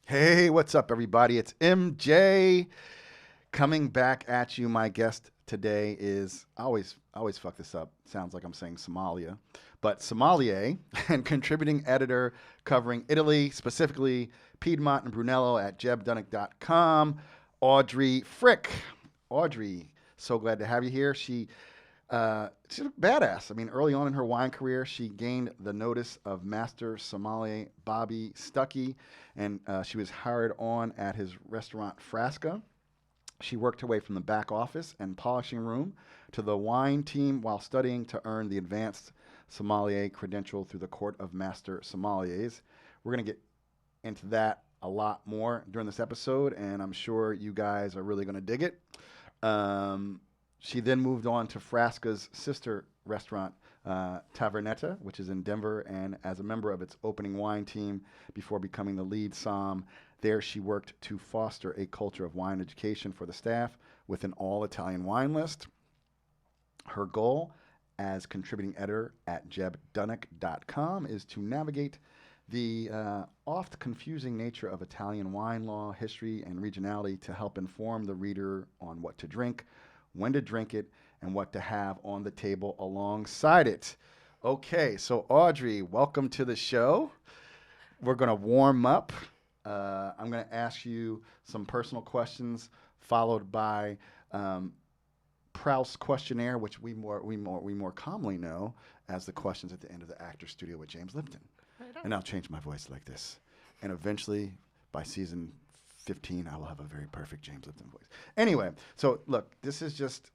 Hey, what's up, everybody? It's MJ coming back at you. My guest today is I always fuck this up. Sounds like I'm saying Somalia, but sommelier and contributing editor covering Italy, specifically Piedmont and Brunello at jebdunnick.com. Audrey Frick. Audrey, so glad to have you here. She's a badass. I mean, early on in her wine career, she gained the notice of Master Sommelier Bobby Stuckey, and she was hired on at his restaurant Frasca. She worked her way from the back office and polishing room to the wine team while studying to earn the Advanced Sommelier credential through the Court of Master Sommeliers. We're going to get into that a lot more during this episode, and I'm sure you guys are really going to dig it. She then moved on to Frasca's sister restaurant, Tavernetta, which is in Denver, and as a member of its opening wine team before becoming the lead somm. There she worked to foster a culture of wine education for the staff with an all-Italian wine list. Her goal as contributing editor at jebdunnick.com is to navigate the oft confusing nature of Italian wine law, history, and regionality to help inform the reader on what to drink, when to drink it, and what to have on the table alongside it. Okay, so Audrey, welcome to the show. We're going to warm up. I'm going to ask you some personal questions, followed by Proust questionnaire, which we more commonly know as the questions at the end of the Actors Studio with James Lipton. And I'll change my voice like this. And eventually, by season 15, I will have a very perfect James Lipton voice. Anyway, so look, this is just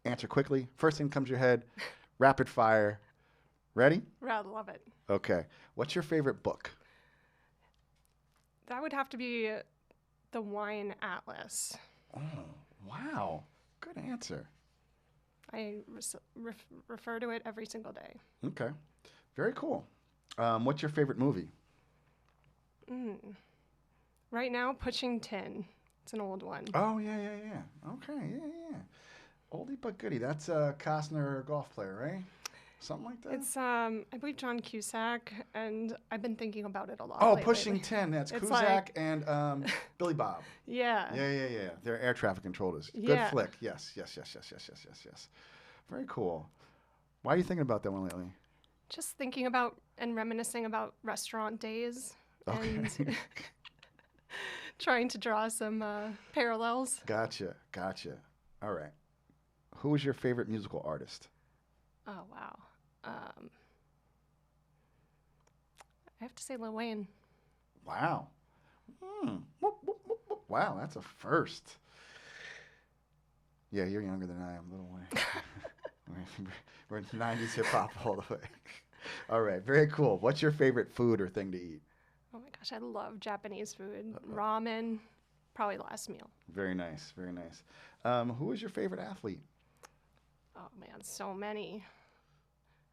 answer quickly. First thing comes to your head, rapid fire. Ready? I love it. Okay. What's your favorite book? That would have to be the Wine Atlas. Oh, wow. Good answer. I refer to it every single day. Okay. Very cool. What's your favorite movie? Right now, Pushing Tin. It's an old one. Oh, yeah. Okay, yeah. Oldie but goodie. That's a Costner golf player, right? Something like that? It's, I believe, John Cusack, and I've been thinking about it a lot Oh, lately. Pushing Tin. That's It's Cusack like- and Billy Bob. Yeah. Yeah. They're air traffic controllers. Good Yeah. flick. Yes. Very cool. Why are you thinking about that one lately? Just thinking about and reminiscing about restaurant days and trying to draw some parallels. Gotcha. All right. Who is your favorite musical artist? Oh, wow. I have to say Lil Wayne. Wow. Wow, that's a first. Yeah, you're younger than I am, Lil Wayne. We're 90s hip hop all the way. All right, very cool. What's your favorite food or thing to eat? Oh my gosh, I love Japanese food. Ramen, probably last meal. Very nice. Who is your favorite athlete? Oh man, so many.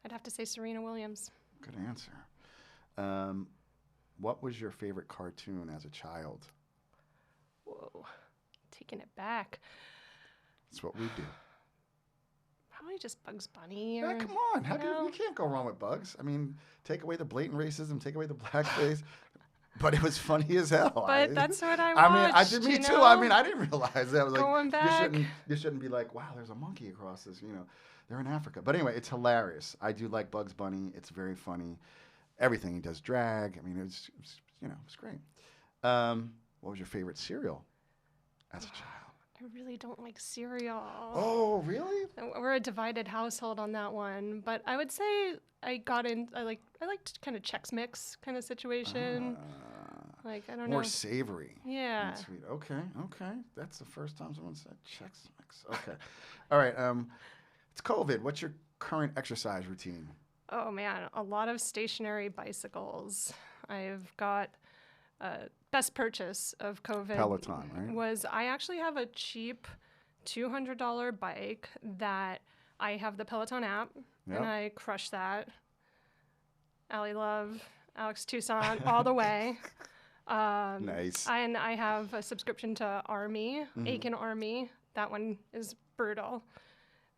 I'd have to say Serena Williams. Good answer. What was your favorite cartoon as a child? Whoa, taking it back. That's what we do. Probably just Bugs Bunny. Yeah, come on. You can't go wrong with Bugs. I mean, take away the blatant racism, take away the blackface. But it was funny as hell. But that's what I watched. Me too. I mean, I didn't realize that. I was Going like, back. you shouldn't be like, wow, there's a monkey across this. They're in Africa. But anyway, it's hilarious. I do like Bugs Bunny. It's very funny. Everything he does, drag. I mean, it's great. What was your favorite cereal as a child? I really don't like cereal. Oh, really? We're a divided household on that one, but I would say I liked kind of Chex Mix kind of situation. I don't know. More savory. Yeah. And sweet. Okay. That's the first time someone said Chex Mix. Okay. All right. It's COVID. What's your current exercise routine? Oh man, a lot of stationary bicycles. I've got best purchase of COVID Peloton, right? was I actually have a cheap $200 bike that I have the Peloton app and I crush that. Allie Love, Alex Toussaint, all the way. Nice. And I have a subscription to Army, Aiken Army. That one is brutal.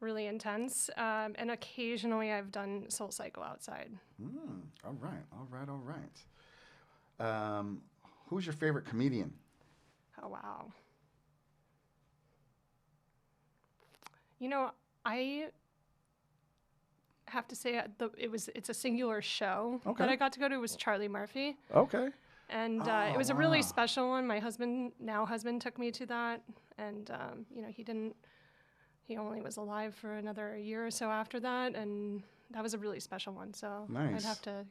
Really intense. And occasionally I've done SoulCycle outside. All right. Who's your favorite comedian? Oh, wow. You know, I have to say it's a singular show Okay. that I got to go to. It was Charlie Murphy. Okay. And Oh, it was a really wow. special one. My husband took me to that. And, he only was alive for another year or so after that. And that was a really special one. So Nice. I'd have to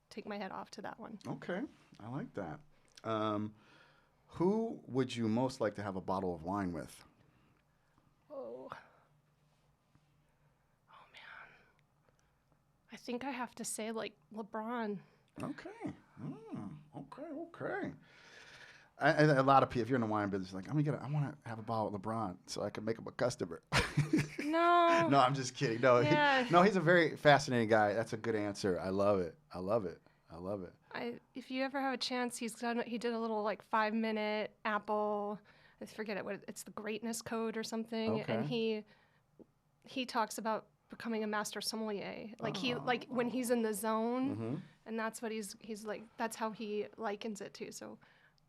take my head off to that one. Okay. I like that. Who would you most like to have a bottle of wine with? Oh man. I think I have to say like LeBron. Okay. Okay. A lot of people, if you're in the wine business, like I want to have a bottle of LeBron so I can make him a customer. No. No, I'm just kidding. No, Yeah. He's a very fascinating guy. That's a good answer. I love it. If you ever have a chance, he did a little like 5-minute Apple. I forget it's the greatness code or something, Okay. and he talks about becoming a master sommelier. Like when he's in the zone, Mm-hmm. and that's what he's like. That's how he likens it to. So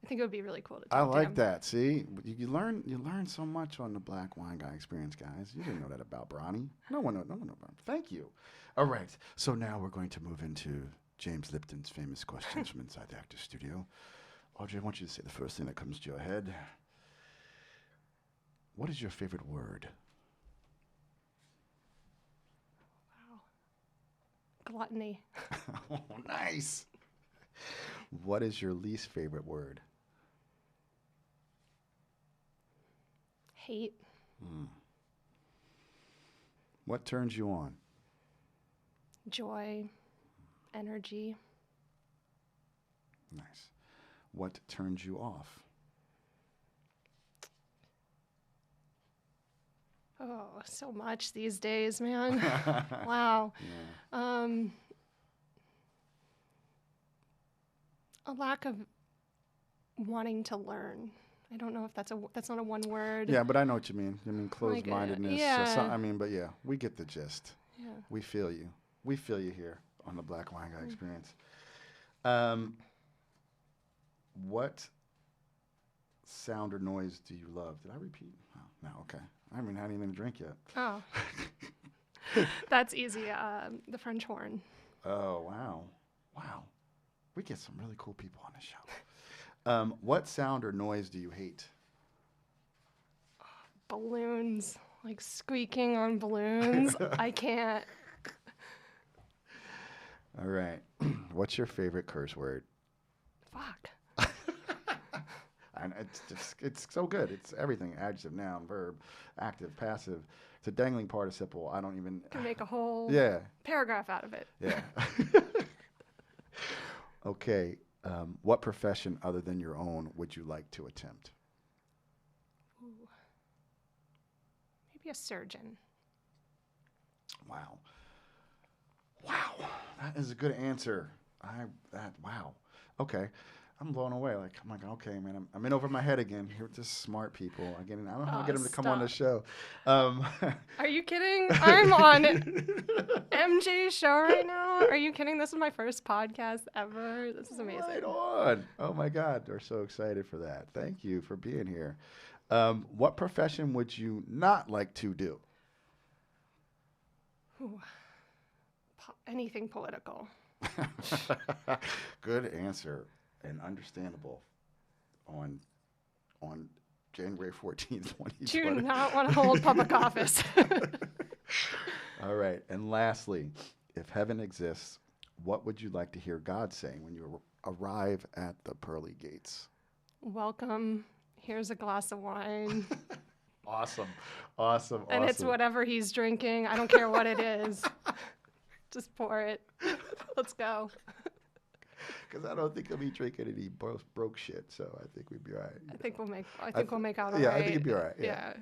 I think it would be really cool to I talk to like him. that. See, you learn so much on the Black Wine Guy Experience, guys. You didn't know that about Bronny. No one knew about him. Thank you. All right. So now we're going to move into James Lipton's famous questions from inside the actor's studio. Audrey, I want you to say the first thing that comes to your head. What is your favorite word? Wow. Gluttony. Oh, nice. What is your least favorite word? Hate. What turns you on? Joy. Energy. Nice. What turns you off? Oh, so much these days, man. Wow. Yeah. A lack of wanting to learn. I don't know if that's not a one word. Yeah, but I know what you mean. I mean, closed-mindedness. yeah. But yeah, we get the gist. Yeah. We feel you. We feel you here on the Black Wine Guy Experience. What sound or noise do you love? Did I repeat? Oh, no, okay. I haven't had anything to drink yet. Oh. That's easy. The French horn. Oh, wow. Wow. We get some really cool people on the show. What sound or noise do you hate? Balloons. Like squeaking on balloons. I can't. All right. What's your favorite curse word? Fuck. And it's so good. It's everything: adjective, noun, verb, active, passive. It's a dangling participle. I don't even Can make a whole paragraph out of it. Yeah. Okay. What profession other than your own would you like to attempt? Ooh. Maybe a surgeon. Wow. That is a good answer. Wow. Okay. I'm blown away. I'm like, okay, man, I'm in over my head again. Here with this smart people. I don't know how to get them to come on the show. Are you kidding? I'm on MJ's show right now. Are you kidding? This is my first podcast ever. This is amazing. Right on. Oh my God. We're so excited for that. Thank you for being here. What profession would you not like to do? Ooh. Anything political. Good answer and understandable on January 14th, 2020. Do not want to hold public office. All right. And lastly, if heaven exists, what would you like to hear God saying when you arrive at the pearly gates? Welcome. Here's a glass of wine. Awesome. And it's whatever he's drinking. I don't care what it is. Just pour it. Let's go. Because I don't think he'll be drinking any broke shit, so I think we'd be all right. I think we'll make out all right. Yeah, I think it'd be all right. Yeah.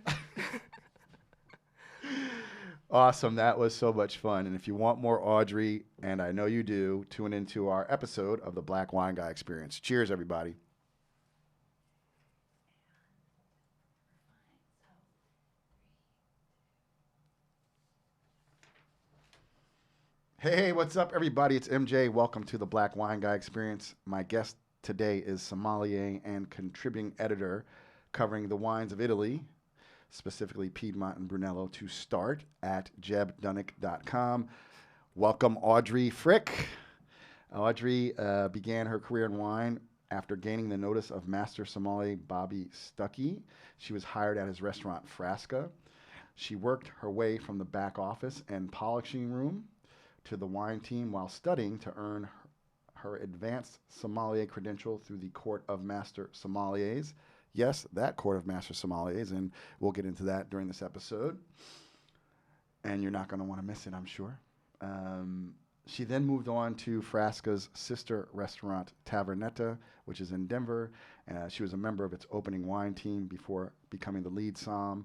Awesome. That was so much fun. And if you want more Audrey, and I know you do, tune into our episode of the Black Wine Guy Experience. Cheers, everybody. Hey, what's up, everybody? It's MJ. Welcome to the Black Wine Guy Experience. My guest today is sommelier and contributing editor covering the wines of Italy, specifically Piedmont and Brunello, to start at jebdunnick.com. Welcome, Audrey Frick. Audrey began her career in wine after gaining the notice of Master Sommelier Bobby Stuckey. She was hired at his restaurant Frasca. She worked her way from the back office and polishing room to the wine team while studying to earn her Advanced Sommelier credential through the Court of Master Sommeliers. Yes, that Court of Master Sommeliers, and we'll get into that during this episode. And you're not going to want to miss it, I'm sure. She then moved on to Frasca's sister restaurant, Tavernetta, which is in Denver. She was a member of its opening wine team before becoming the lead somm.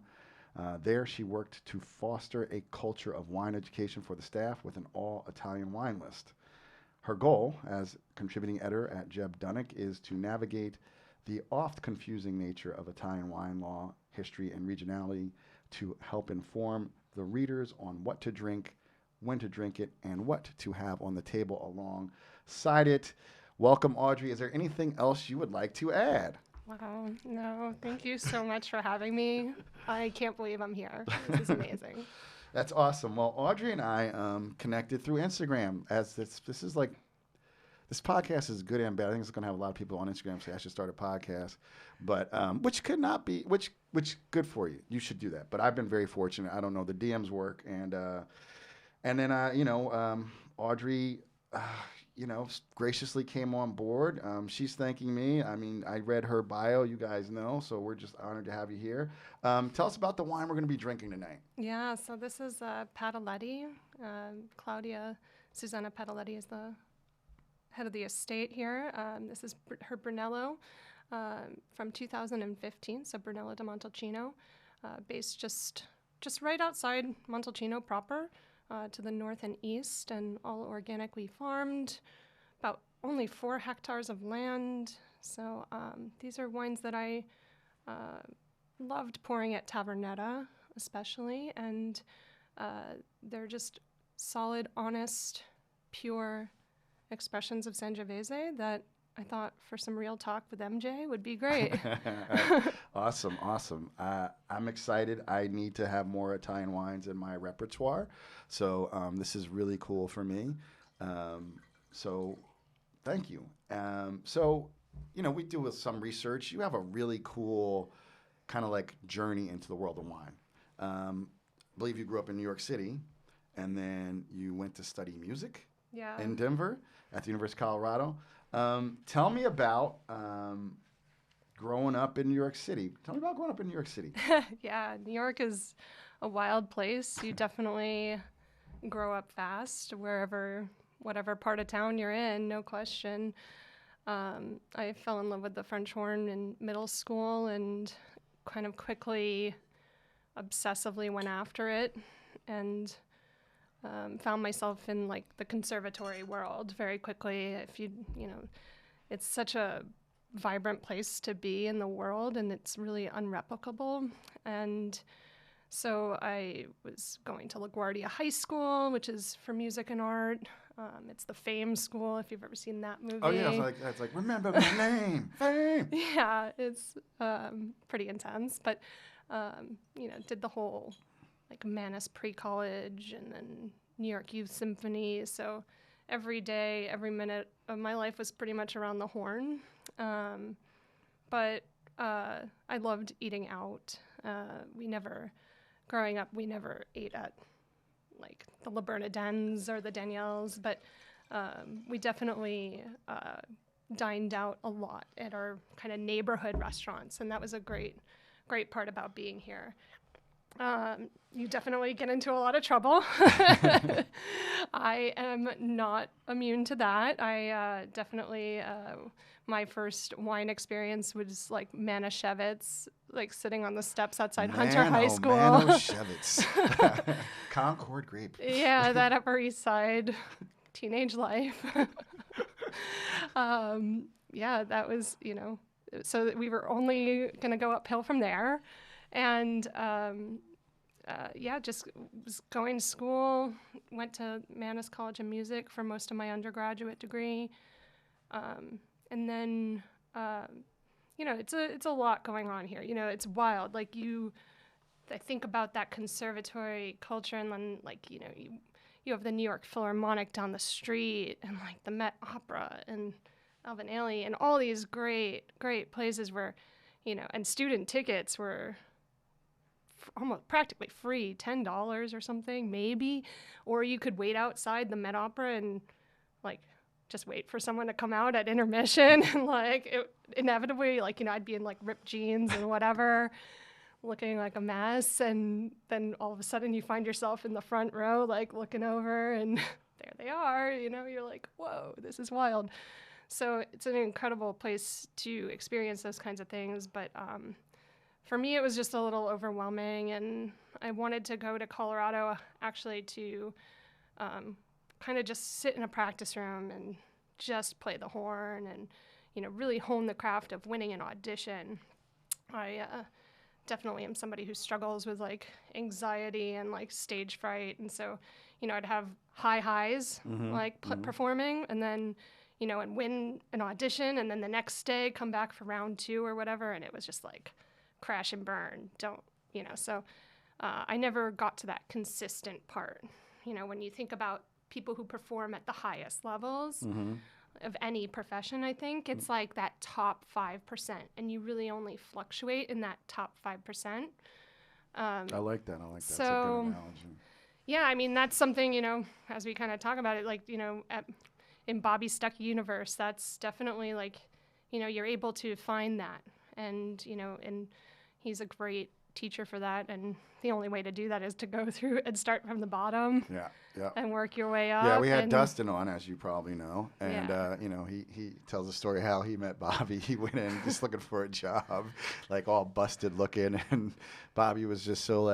There, she worked to foster a culture of wine education for the staff with an all-Italian wine list. Her goal as contributing editor at Jeb Dunnick is to navigate the oft-confusing nature of Italian wine law, history, and regionality to help inform the readers on what to drink, when to drink it, and what to have on the table alongside it. Welcome, Audrey. Is there anything else you would like to add? Wow, no, thank you so much for having me. I can't believe I'm here. This is amazing. That's awesome. Well, Audrey and I connected through Instagram. As this podcast is good and bad. I think it's going to have a lot of people on Instagram say I should start a podcast, but which could not be which good for you. You should do that. But I've been very fortunate. I don't know, the DMs work, and then Audrey, graciously came on board. She's thanking me. I mean, I read her bio. You guys know, so we're just honored to have you here. Tell us about the wine we're going to be drinking tonight. Yeah, so this is Padaletti. Claudia Susanna Padaletti is the head of the estate here. This is her Brunello from 2015, so Brunello di Montalcino, based just right outside Montalcino proper, to the north and east, and all organically farmed, about only 4 hectares of land. So these are wines that I loved pouring at Tavernetta, especially, and they're just solid, honest, pure expressions of Sangiovese that I thought for some real talk with MJ would be great. Awesome. I'm excited. I need to have more Italian wines in my repertoire. So this is really cool for me. So thank you. We do some research. You have a really cool kind of like journey into the world of wine. I believe you grew up in New York City, and then you went to study music in Denver at the University of Colorado. Tell me about growing up in New York City. Yeah, New York is a wild place. You definitely grow up fast whatever part of town you're in, no question. I fell in love with the French horn in middle school and kind of quickly, obsessively went after it, and found myself in like the conservatory world very quickly. It's such a vibrant place to be in the world, and it's really unreplicable. And so I was going to LaGuardia High School, which is for music and art. It's the Fame School, if you've ever seen that movie. Oh yeah, it's like remember my name, Fame. Yeah, it's pretty intense, but did the whole like Manus pre-college and then New York Youth Symphony. So every day, every minute of my life was pretty much around the horn. But I loved eating out. Growing up, we never ate at like the La Bernardins or the Danielles, but we definitely dined out a lot at our kind of neighborhood restaurants, and that was a great part about being here. You definitely get into a lot of trouble. I am not immune to that. I definitely, my first wine experience was like Manischewitz, like sitting on the steps outside Hunter High School. Manischewitz. Concord grape. Yeah, that Upper East Side teenage life. That was, so we were only going to go uphill from there. And just was going to school, went to Manus College of Music for most of my undergraduate degree. And And then, it's a lot going on here. It's wild. Like I think about that conservatory culture, and then you have the New York Philharmonic down the street, and like the Met Opera and Alvin Ailey, and all these great places where, and student tickets were almost practically free, $10 or something, maybe, or you could wait outside the Met Opera and just wait for someone to come out at intermission, and inevitably, I'd be in ripped jeans and whatever, looking like a mess, and then all of a sudden you find yourself in the front row, looking over, and there they are, you're like, whoa, this is wild. So it's an incredible place to experience those kinds of things, but for me it was just a little overwhelming, and I wanted to go to Colorado actually to kind of just sit in a practice room and just play the horn and, really hone the craft of winning an audition. I definitely am somebody who struggles with anxiety and stage fright, and so I'd have high highs performing, and then and win an audition, and then the next day come back for round 2 or whatever, and it was just crash and burn. So I never got to that consistent part. When you think about people who perform at the highest levels of any profession, I think it's that top 5%, and you really only fluctuate in that top 5%. I like that. So, that's a good analogy. Yeah, I mean, that's something, as we kind of talk about it, in Bobby Stuckey universe, that's definitely you're able to find that, and and he's a great teacher for that, and the only way to do that is to go through and start from the bottom and work your way up. Yeah, we had Dustin on, as you probably know, and he tells a story how he met Bobby. He went in just looking for a job, all busted looking, and Bobby was just so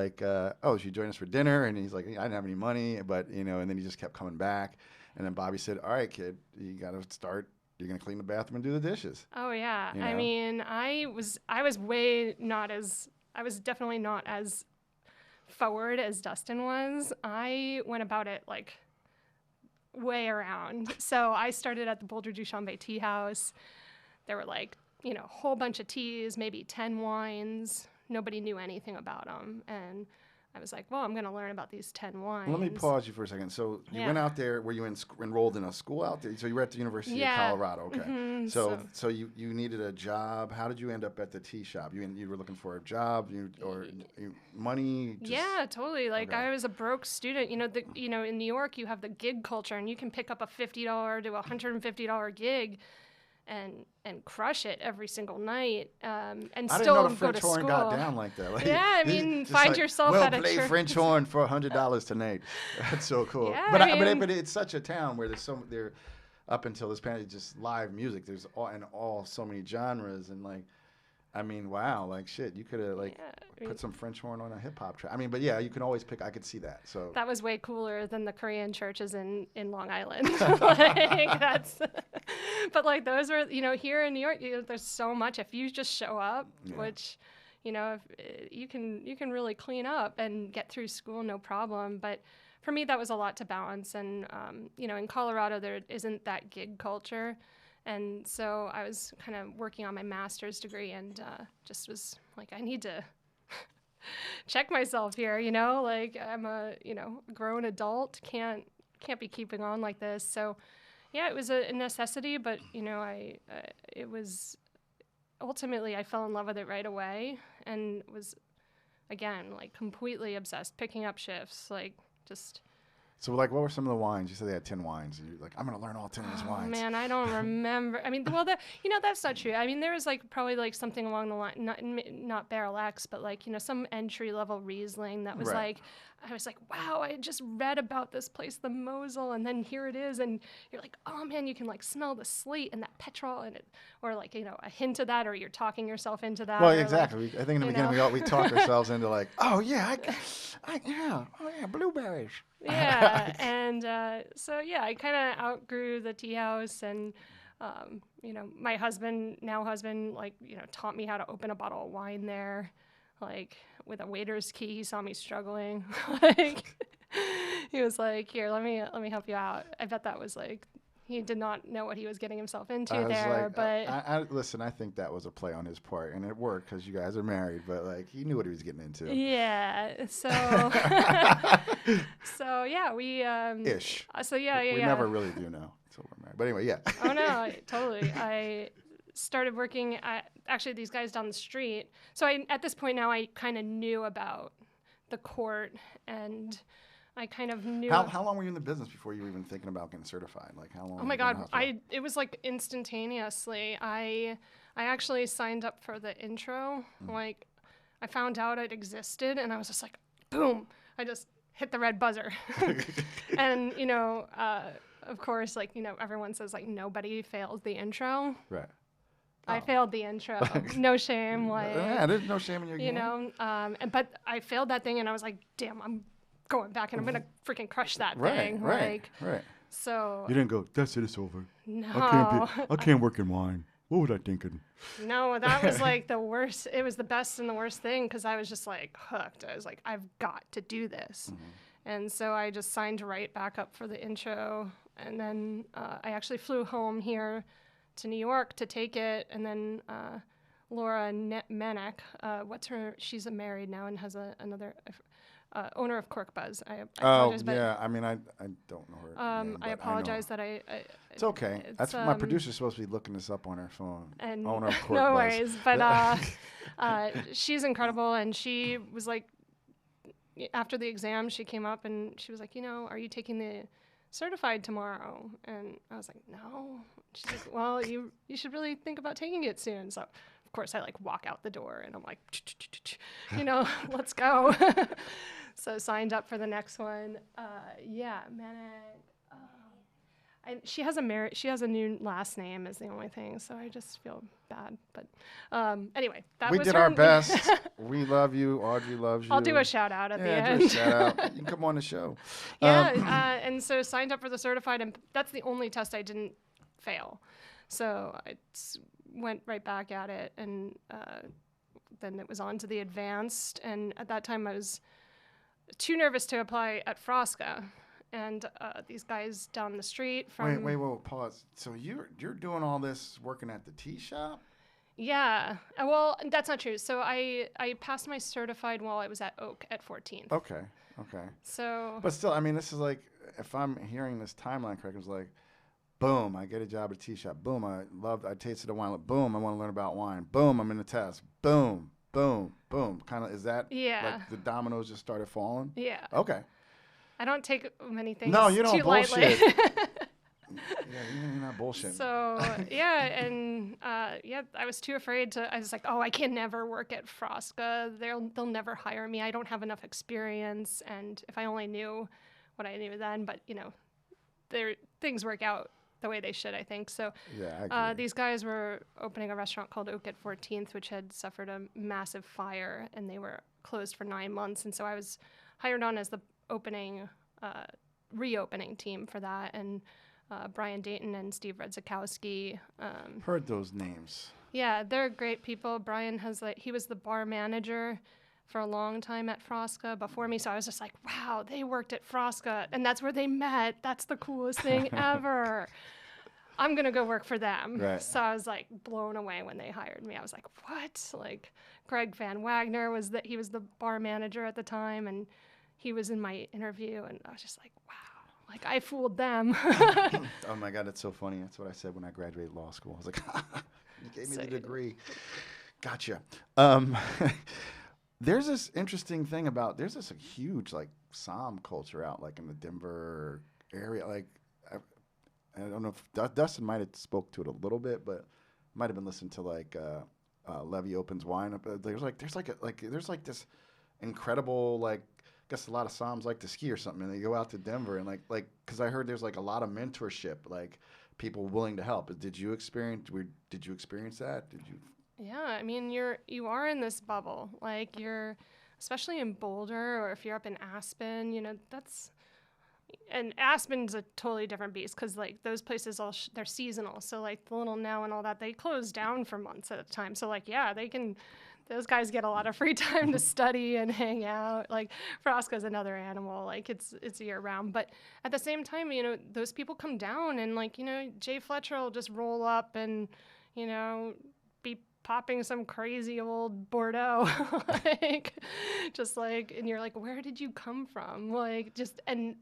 oh, should you join us for dinner? And he's like, I didn't have any money, but and then he just kept coming back, and then Bobby said, all right, kid, you got to start. You're going to clean the bathroom and do the dishes. Oh, yeah. I mean, I was definitely not as forward as Dustin was. I went about it way around. So I started at the Boulder Dushanbe Tea House. There were a whole bunch of teas, maybe 10 wines. Nobody knew anything about them. And I was like, well, I'm going to learn about these 10 wines. Let me pause you for a second. So you went out there. Were you enrolled in a school out there? So you were at the University of Colorado. Okay. Mm-hmm. So you needed a job. How did you end up at the tea shop? You were looking for a job, money? Yeah, totally. I was a broke student. In New York, you have the gig culture, and you can pick up a $50 to $150 gig and crush it every single night, and I still didn't know the go to French horn school. got down like that. Yeah, I mean, find yourself at a church. We'll play French horn for $100 tonight. That's so cool. Yeah, but it's such a town where there up until this pandemic, just live music. There's all so many genres, and I mean, wow, shit, you could have put some French horn on a hip hop track. I mean, but yeah, you can always pick. I could see that. So that was way cooler than the Korean churches in Long Island. But those were, here in New York, there's so much. If you just show up, which, if you can really clean up and get through school, no problem. But for me, that was a lot to balance. And in Colorado, there isn't that gig culture. And so I was kind of working on my master's degree, and just was I need to check myself here, I'm a, grown adult, can't be keeping on like this. So yeah, it was a necessity, but it was ultimately, I fell in love with it right away, and was, again, completely obsessed, picking up shifts, just... So, what were some of the wines? You said they had 10 wines. And you're like, I'm going to learn all 10 of these wines. Man, I don't remember. I mean, well, that's not true. I mean, there was, probably, something along the line, not Barrel X, but, some entry-level Riesling that was, right. I was like, wow, I just read about this place, the Mosel, and then here it is. And you're like, oh, man, you can, smell the slate and that petrol, and or, a hint of that, or you're talking yourself into that. Well, exactly. I think in the beginning we talk ourselves into, oh, yeah, blueberries. Yeah, and so I kind of outgrew the tea house, and my husband, taught me how to open a bottle of wine there, with a waiter's key. He saw me struggling, he was like, "Here, let me help you out." I bet that was he did not know what he was getting himself into I was there. like, But listen, I think that was a play on his part, and it worked because you guys are married. But like, he knew what he was getting into. yeah, so so yeah, we Ish. So yeah, We never really do know until we're married. But anyway, yeah. Oh no, totally. I started working at actually these guys down the street. So at this point now, I kind of knew about the court, and I kind of knew. How long were you in the business before you were even thinking about getting certified? Like how long? Oh my God, it was like instantaneously. I actually signed up for the intro. Like I found out it existed, and I was just like, boom! I just hit the red buzzer, and of course, like everyone says like nobody fails the intro. Right. I failed the intro. No shame. Like, yeah, there's no shame in your game. But I failed that thing, and I was like, damn, I'm going back, and I'm gonna freaking crush that thing. Right. So you didn't go. That's it. It's over. No. I can't work in wine. What was I thinking? No, that was like the worst. It was the best and the worst thing because I was just like hooked. I was like, I've got to do this. And so I just signed right back up for the intro. And then I actually flew home here to New York to take it. And then Laura Manek, she's married now and has another owner of Cork Buzz. I apologize, yeah. I mean, I don't know her name, I apologize that I it's okay. That's my producer's supposed to be looking this up on her phone. And owner of Cork no Buzz. worries, but she's incredible, and she was like, after the exam, she came up and she was like, are you taking the certified tomorrow? And I was like, no. She's like, well, you should really think about taking it soon. So of course I like walk out the door and I'm like, let's go. So signed up for the next one. She has a new last name is the only thing, so I just feel bad. But anyway, we did our best. We love you. Audrey loves you. I'll do a shout out at the end. Do a shout out. You can come on the show. And so signed up for the certified, and that's the only test I didn't fail. So I went right back at it, and then it was on to the advanced. And at that time, I was too nervous to apply at Frasca. And these guys down the street from... Wait, pause. So you're doing all this working at the tea shop? Yeah. Well, that's not true. So I passed my certified while I was at Oak at 14th. Okay. So... But still, I mean, this is like, if I'm hearing this timeline correct, it's like, boom, I get a job at a tea shop. Boom, I tasted the wine. Boom, I want to learn about wine. Boom, I'm in the test. Boom. Kind of, is that... Yeah. Like the dominoes just started falling? Yeah. Okay. I don't take many things you don't too bullshit. lightly. You're not bullshit. So, I was too afraid to, I was like, I can never work at Frasca. They'll never hire me. I don't have enough experience. And if I only knew what I knew then, but, things work out the way they should, I think. So these guys were opening a restaurant called Oak at 14th, which had suffered a massive fire, and they were closed for 9 months. And so I was hired on as the reopening team for that, and Brian Dayton and Steve Redzikowski. Heard those names. Yeah, they're great people. Brian he was the bar manager for a long time at Frasca before me, so I was just like, wow, they worked at Frasca, and that's where they met. That's the coolest thing ever. I'm gonna go work for them. Right. So I was like blown away when they hired me. I was like, what? Like Greg Van Wagner he was the bar manager at the time, and he was in my interview, and I was just like, wow, like I fooled them. Oh my God, that's so funny. That's what I said when I graduated law school. I was like, you gave me the degree. Gotcha. There's this interesting thing there's this huge like Somm culture out like in the Denver area. Like, I don't know if Dustin might have spoke to it a little bit, but might have been listening to like Levy Opens Wine. There's this incredible like. I guess a lot of Somms like to ski or something, and they go out to Denver and like because I heard there's like a lot of mentorship, like people willing to help. Did you experience that? Did you? Yeah, I mean you are in this bubble, like you're especially in Boulder, or if you're up in Aspen, and Aspen's a totally different beast because like those places they're seasonal, so like the Little Now and all that, they close down for months at a time. So like they can those guys get a lot of free time to study and hang out. Like Frasca's another animal. Like it's year round. But at the same time, you know, those people come down and like, you know, Jay Fletcher will just roll up and, you know, be popping some crazy old Bordeaux. Like just like, and you're like, where did you come from? Like just, and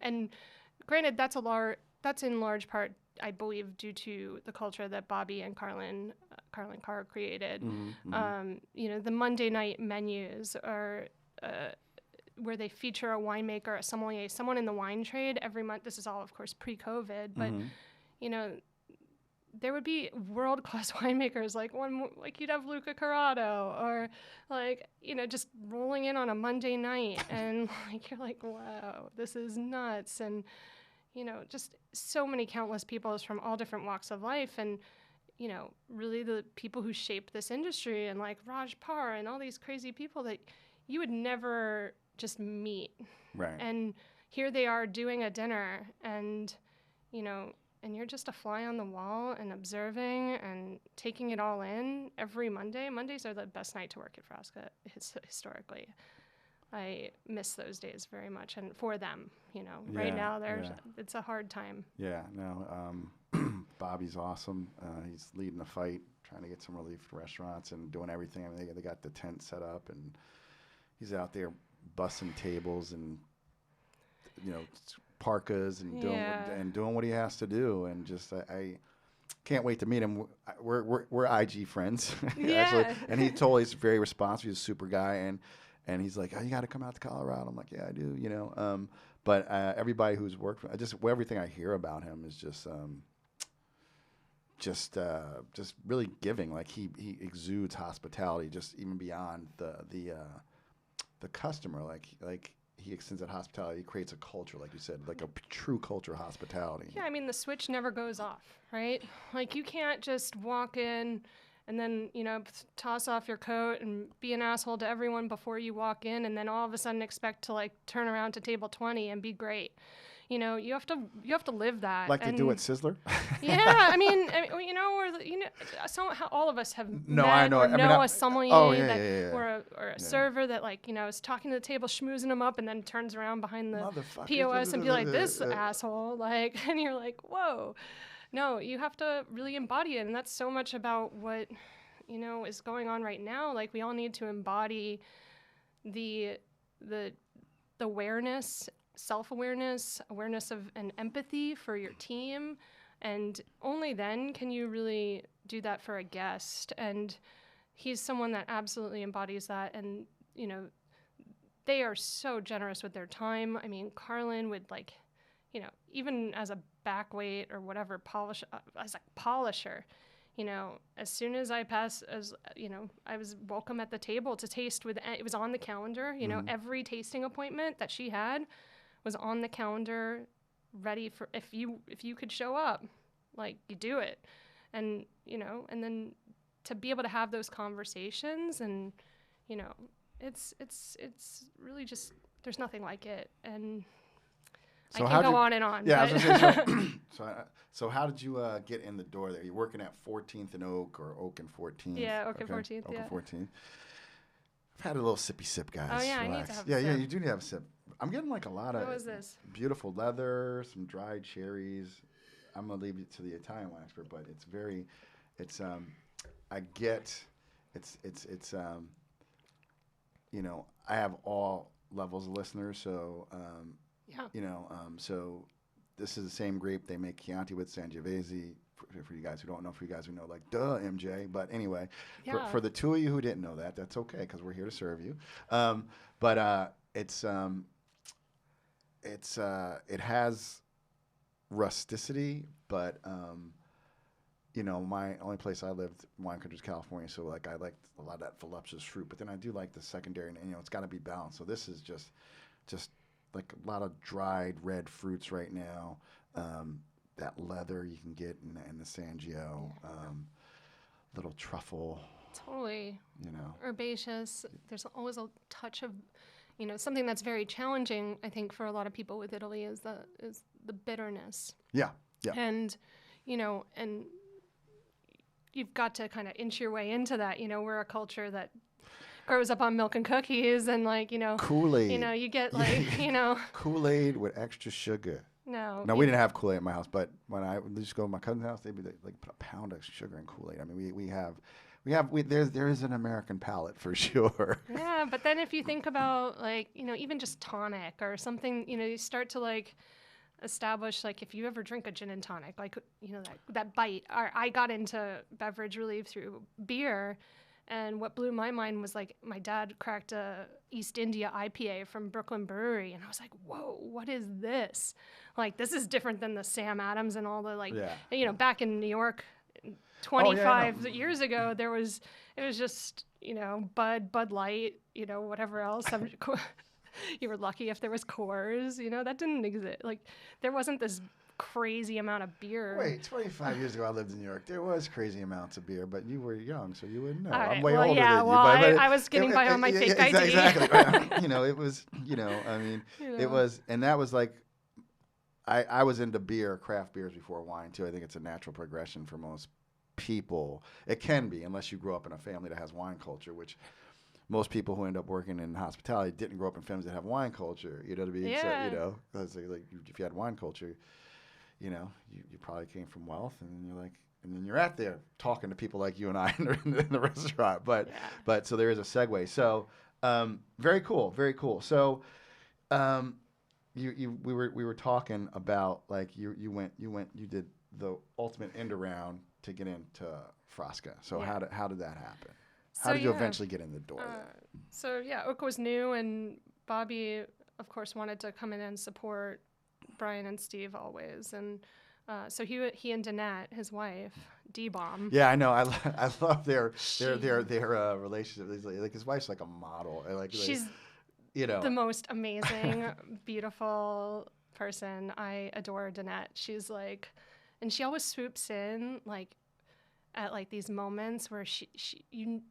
granted, that's in large part, I believe, due to the culture that Bobby and Carlin Carr created. You know, the Monday night menus are where they feature a winemaker, a sommelier, someone in the wine trade every month. This is all, of course, pre-COVID, but you know, there would be world-class winemakers like you'd have Luca Corrado or like, you know, just rolling in on a Monday night and like you're like, wow, this is nuts. And you know, just so many countless people from all different walks of life. And, you know, really the people who shaped this industry and like Raj Parr and all these crazy people that you would never just meet. Right. And here they are doing a dinner and, you know, and you're just a fly on the wall and observing and taking it all in every Monday. Mondays are the best night to work at Frasca historically. I miss those days very much, and for them, you know, right now it's a hard time. Yeah, no, Bobby's awesome. He's leading the fight, trying to get some relief for restaurants and doing everything. I mean, they got the tent set up, and he's out there bussing tables and, you know, parkas and doing what he has to do. And just I can't wait to meet him. We're IG friends, actually, and he's very responsive. He's a super guy, and he's like, oh, you got to come out to Colorado. I'm like, yeah, I do, you know. But everybody who's worked, everything I hear about him is just really giving. Like he exudes hospitality, just even beyond the customer. Like he extends that hospitality. He creates a culture, like you said, like a true culture of hospitality. Yeah, I mean, the switch never goes off, right? Like you can't just walk in and then, you know, toss off your coat and be an asshole to everyone before you walk in and then all of a sudden expect to like turn around to table 20 and be great. You know, you have to live that. Like they do at Sizzler? Yeah, I mean, you know, all of us have a sommelier or a server that like, you know, is talking to the table, schmoozing them up, and then turns around behind the POS and be like, this asshole, like, and you're like, whoa. No, you have to really embody it, and that's so much about what, you know, is going on right now. Like we all need to embody the awareness, self-awareness, awareness of and empathy for your team, and only then can you really do that for a guest. And he's someone that absolutely embodies that, and you know, they are so generous with their time. I mean, Carlin would like, you know, even as a backweight or whatever as a polisher, you know, as soon as I I was welcome at the table to taste it was on the calendar, you know, every tasting appointment that she had was on the calendar, ready for, if you could show up, like you do it. And, you know, and then to be able to have those conversations and, you know, it's really just, there's nothing like it. And so I can go on and on. Yeah, I was gonna say, so how did you get in the door there? You're working at 14th and Oak, or Oak and 14th? Yeah, Oak and 14th, Oak and 14th. I've had a little sippy sip, guys. Oh, yeah, Relax. I need to have a sip. sip. Yeah, you do need to have a sip. I'm getting like a lot of beautiful leather, some dried cherries. I'm going to leave it to the Italian wine expert, but you know, I have all levels of listeners, so, you know, so this is the same grape they make Chianti with, Sangiovese. For you guys who don't know, for you guys who know, like, duh, MJ. But anyway, for the two of you who didn't know that, that's okay, because we're here to serve you. But it has rusticity, but you know, my only place I lived, wine country, is California, so like I like a lot of that voluptuous fruit, but then I do like the secondary, and you know, it's got to be balanced. So this is just like a lot of dried red fruits right now. That leather you can get in the Sangio, little truffle. Totally. You know, herbaceous. There's always a touch of, you know, something that's very challenging, I think, for a lot of people with Italy is the bitterness. Yeah. And, you know, and you've got to kind of inch your way into that. You know, we're a culture that grows up on milk and cookies and Kool-Aid. you get Kool-Aid with extra sugar. No, we didn't have Kool-Aid at my house, but when I would just go to my cousin's house, they'd be like put a pound of sugar in Kool-Aid. I mean, there is an American palate for sure. Yeah, but then if you think about even just tonic or something, you start to establish if you ever drink a gin and tonic, that bite. I got into beverage really through beer. And what blew my mind was my dad cracked a East India IPA from Brooklyn Brewery, and I was like, "Whoa, what is this? This is different than the Sam Adams and all the back in New York, 25 years ago, it was just Bud Light, whatever else. You were lucky if there was Coors, that didn't exist. There wasn't this crazy amount of beer. Wait, 25 years ago I lived in New York. There was crazy amounts of beer, but you were young, so you wouldn't know. Right, I'm way older than you. I was getting by on my fake ID. Exactly. It was, it was, and that was I was into beer, craft beers before wine too. I think it's a natural progression for most people. It can be, unless you grow up in a family that has wine culture, which most people who end up working in hospitality didn't grow up in families that have wine culture. You know what I mean? Yeah. So, because if you had wine culture, you probably came from wealth, and and then you're out there talking to people like you and I in the restaurant. But so there is a segue. So very cool, very cool. So we were talking about you did the ultimate end around to get into Frasca. So how did that happen? How did you eventually get in the door? Oak was new, and Bobby, of course, wanted to come in and support Brian and Steve always, and so he and Danette, his wife, D-Bomb. Yeah, I know. I love their relationship. His wife's like a model. She's the most amazing, beautiful person. I adore Danette. She's and she always swoops in at these moments where she's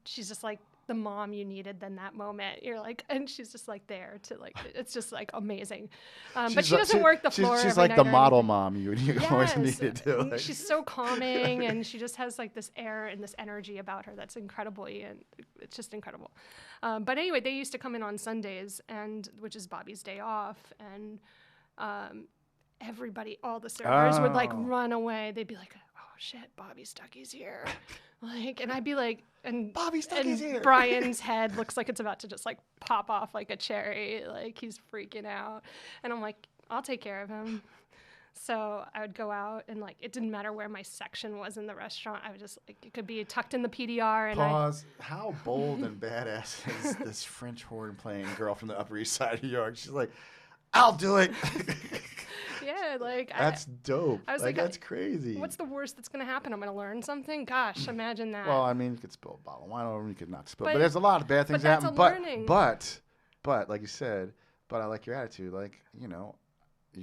just the mom you needed in that moment. You're and she's just there to it's just amazing. But she doesn't work the floor. She's every like the night model mom you always needed to. She's so calming, and she just has this air and this energy about her that's incredible, and it's just incredible. But anyway, they used to come in on Sundays, which is Bobby's day off, and everybody, all the servers would run away. They'd be like, "Oh shit, Bobby Stuckey's here." And I'd be and Bobby Stuckey's here. Brian's head looks like it's about to just pop off like a cherry. He's freaking out. And I'm like, I'll take care of him. So I would go out, and it didn't matter where my section was in the restaurant. I would just it could be tucked in the PDR. And pause. How bold and badass is this French horn playing girl from the Upper East Side of New York? She's like, I'll do it. Yeah, that's dope. I was that's crazy. What's the worst that's gonna happen? I'm gonna learn something. Gosh, imagine that. Well, I mean, you could spill a bottle of wine over, you could not spill. But there's a lot of bad things that happen. But like you said, I like your attitude. You're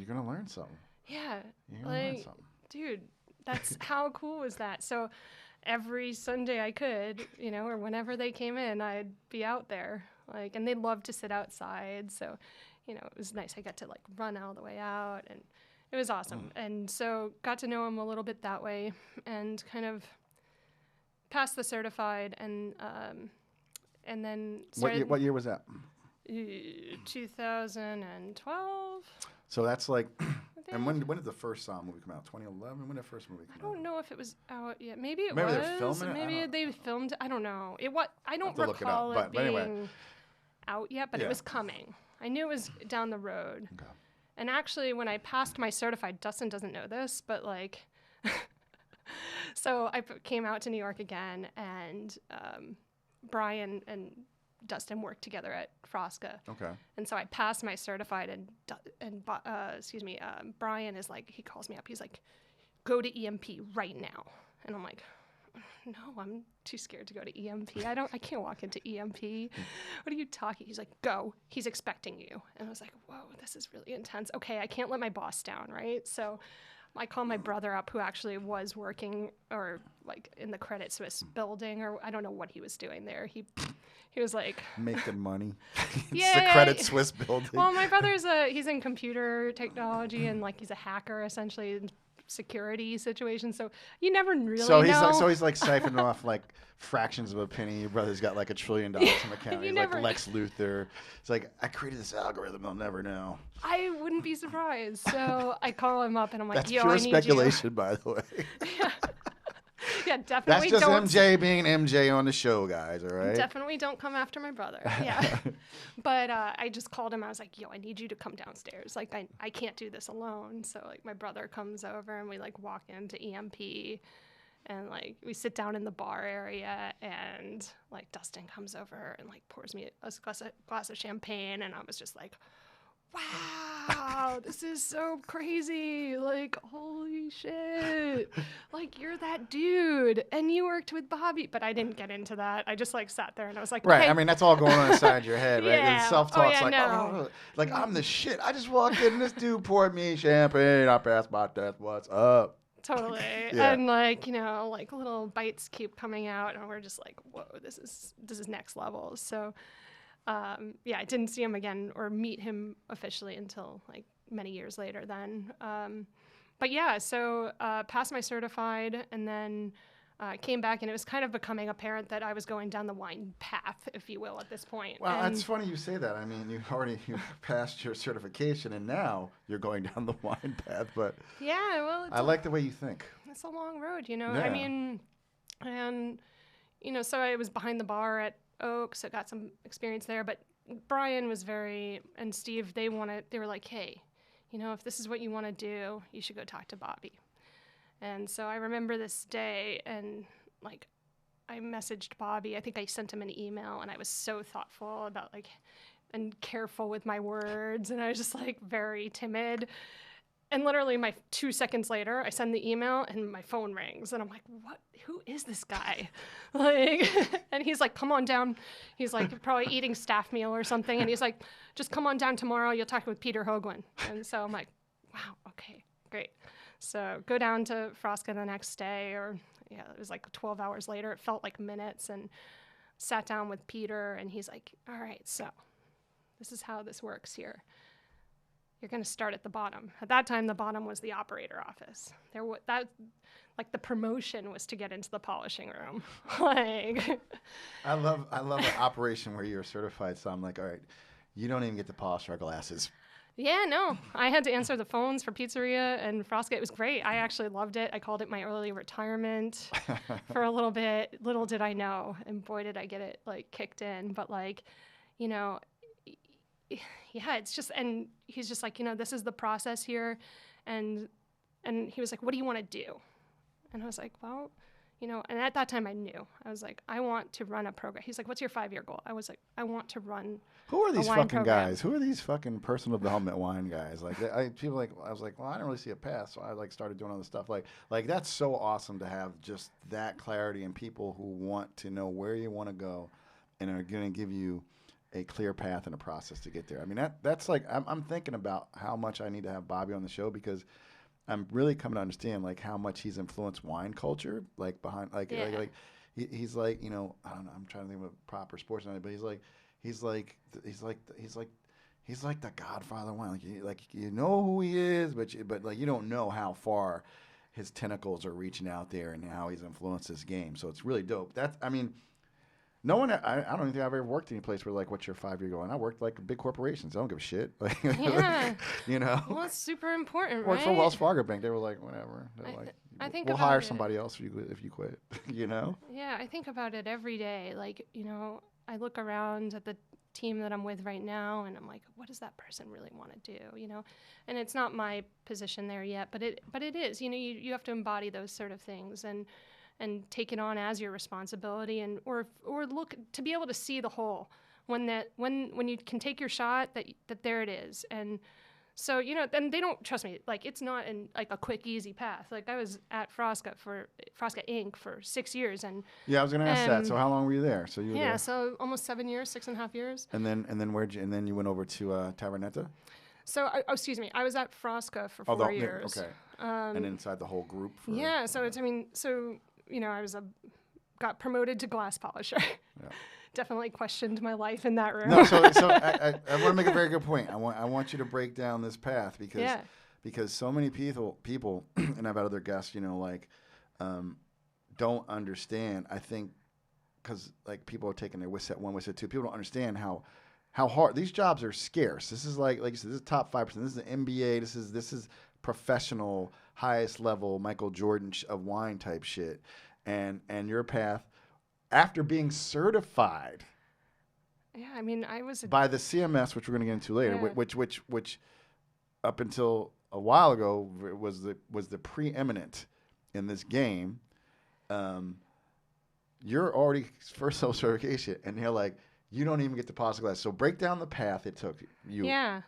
gonna learn something. Yeah, you're gonna learn something. Dude, that's how cool was that? So every Sunday I could, or whenever they came in, I'd be out there. And they loved to sit outside, so. It was nice. I got to run all the way out, and it was awesome. And so got to know him a little bit that way, and kind of passed the certified, and then started. What year was that? 2012. So that's and when did the first Somm movie come out? 2011. When did the first movie come out? I don't know if it was out yet. Maybe it Maybe was. they're filming it? Maybe they filmed. I don't know. I don't recall it being out yet, but it was coming. I knew it was down the road. Okay. And actually, when I passed my certified, Dustin doesn't know this, but so I came out to New York again, and Brian and Dustin worked together at Frasca. Okay. And so I passed my certified, and Brian is he calls me up. He's like, "Go to EMP right now," and I'm like, "No, I'm too scared to go to EMP. I can't walk into EMP. What are you talking?" He's like, "Go. He's expecting you." And I was like, "Whoa, this is really intense. Okay, I can't let my boss down, right?" So I called my brother up, who actually was working or in the Credit Suisse building, or I don't know what he was doing there. He was making money. It's the Credit Suisse building. Well, my brother's he's in computer technology, and he's a hacker essentially. security situation. So you never really So know. he's like siphoning off like fractions of a penny. Your brother's got like $1 trillion in account. He's like Lex Luthor. It's like, I created this algorithm. They'll never know. I wouldn't be surprised. So I call him up and I'm like, That's yo, pure I need speculation, by the way. you. Yeah, definitely. That's just don't MJ being MJ on the show, guys. All right. Definitely don't come after my brother. Yeah. But I just called him. I was like, yo, I need you to come downstairs. Like, I can't do this alone. So, like, my brother comes over and we, like, walk into EMP and, like, we sit down in the bar area and, like, Dustin comes over and, like, pours me a glass of champagne. And I was just like, wow, this is so crazy. Like, holy shit. Like, you're that dude. And you worked with Bobby. But I didn't get into that. I just, like, sat there and I was like, Right. okay. I mean, that's all going on inside your head, right? Yeah. And self-talk's no. like, I'm the shit. I just walked in and this dude poured me champagne. I passed my test. What's up? Totally. Yeah. And, like, you know, like, little bites keep coming out. And we're just like, whoa, this is next level. So, yeah, I didn't see him again or meet him officially until like many years later then. But yeah, so passed my certified and then came back, and it was kind of becoming apparent that I was going down the wine path, if you will, at this point. Well, and it's funny you say that. I mean, you passed your certification and now you're going down the wine path, but yeah, well, I like the way you think. It's a long road, you know? Yeah. I mean, and, you know, so I was behind the bar at Oaks. I got some experience there, but Brian was and Steve, they were like, hey, you know, if this is what you want to do, you should go talk to Bobby. And so I remember this day, and like, I messaged Bobby. I think I sent him an email, and I was so thoughtful about like, and careful with my words, and I was just like very timid. And literally 2 seconds later, I send the email and my phone rings. And I'm like, what? Who is this guy? Like, and he's like, come on down. He's like probably eating staff meal or something. And he's like, just come on down tomorrow. You'll talk with Peter Hoagland. And so I'm like, wow, okay, great. So go down to Frasca the next day, or yeah, it was like 12 hours later. It felt like minutes, and sat down with Peter. And he's like, all right, so this is how this works here. You're going to start at the bottom. At that time, the bottom was the operator office. Like the promotion was to get into the polishing room. Like, I love an operation where you're certified. So I'm like, all right, you don't even get to polish our glasses. yeah, no, I had to answer the phones for Pizzeria and Frasca. It was great. I actually loved it. I called it my early retirement for a little bit. Little did I know, and boy, did I get it like kicked in. But like, you know, yeah, it's just, and he's just like, you know, this is the process here. And he was like, what do you want to do? And I was like, well, you know, and at that time I knew. I was like, I want to run a program. He's like, what's your 5-year goal? I was like, I want to run Who are these a wine fucking program. guys? Who are these fucking personal development wine guys? Like, I was like, well, I didn't really see a path, so I like started doing other stuff. Like that's so awesome to have just that clarity and people who want to know where you want to go and are going to give you a clear path and a process to get there. I mean, that's like, I'm thinking about how much I need to have Bobby on the show, because I'm really coming to understand like how much he's influenced wine culture, like behind, like, Yeah. like he's like, you know, I don't know, I'm trying to think of a proper sports analogy, but he's like the Godfather of wine. Like you know who he is, but like you don't know how far his tentacles are reaching out there and how he's influenced this game. So it's really dope. I mean, no one, I don't even think I've ever worked any place where like, what's your 5-year goal? And I worked like big corporations. I don't give a shit. Like, Yeah. you know. Well, it's super important, Worked right? for Wells Fargo Bank. They were like, whatever. They're I think we'll about hire it. somebody else if you quit. You know. Yeah, I think about it every day. Like, you know, I look around at the team that I'm with right now, and I'm like, what does that person really want to do? You know, and it's not my position there yet, but it is. You know, you have to embody those sort of things and take it on as your responsibility, and or look to be able to see the whole when you can take your shot that there it is. And so, you know, then they don't trust me. Like, it's not like a quick, easy path. Like, I was at Frasca Inc. for 6 years, and yeah, I was gonna ask that. So how long were you there? So you were there. So almost 7 years, 6.5 years. And then and you went over to Tavernetta. So excuse me, I was at Frasca for 4 years. Okay. And inside the whole group. Yeah. So you know, I got promoted to glass polisher. Yeah. Definitely questioned my life in that room. No, so I want to make a very good point. I want you to break down this path because so many people, and I've had other guests, like, don't understand. I think because like people are taking their WSET 1, WSET 2, people don't understand how hard these jobs are scarce. This is like you said, this is top 5%. This is an MBA. This is professional, highest level Michael Jordan of wine type shit, and your path after being certified. Yeah, I mean, I was by the CMS, which we're going to get into later, yeah. which up until a while ago was the preeminent in this game. You're already first self-certification, and they're like, you don't even get to polish the glass. So break down the path it took you. Yeah.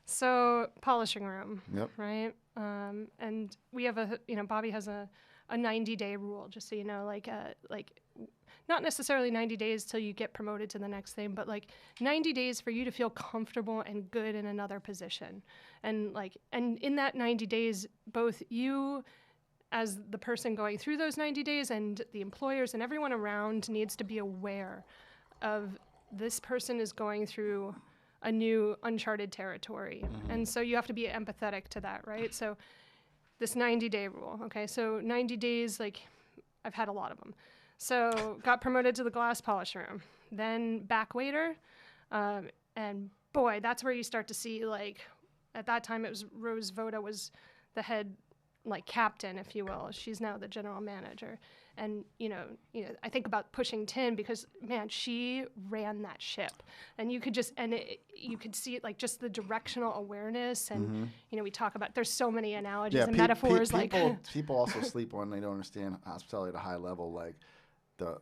So polishing room. Yep. Right. And we have Bobby has a 90-day rule, just so you know, like not necessarily 90 days till you get promoted to the next thing, but like 90 days for you to feel comfortable and good in another position. And in that 90 days, both you as the person going through those 90 days and the employers and everyone around needs to be aware of this person is going through a new uncharted territory. Mm-hmm. And so you have to be empathetic to that, right? So this 90-day rule, okay? So 90 days, like I've had a lot of them. So got promoted to the glass polish room, then back waiter, and boy, that's where you start to see, like, at that time it was Rose Voda was the head, like, captain, if you will. She's now the general manager. And, I think about pushing tin because, man, she ran that ship. And you could you could see it, like, just the directional awareness. And, we talk about, there's so many analogies and metaphors. People also sleep on, they don't understand hospitality at a high level, like, the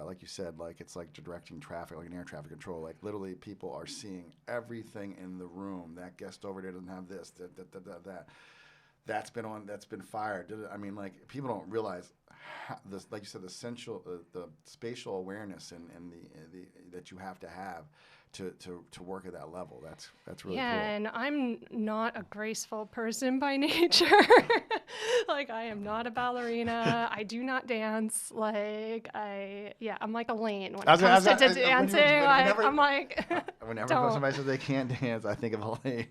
like you said, like it's like directing traffic, like an air traffic control. Like literally, people are seeing everything in the room. That guest over there doesn't have this, that. That's been fired. I mean, like people don't realize this. Like you said, the spatial awareness and the that you have to have to work at that level. That's really cool. Yeah, and I'm not a graceful person by nature. Like I am not a ballerina. I do not dance. Like I'm like Elaine when it comes to dancing. I'm like, whenever somebody says they can't dance, I think of Elaine.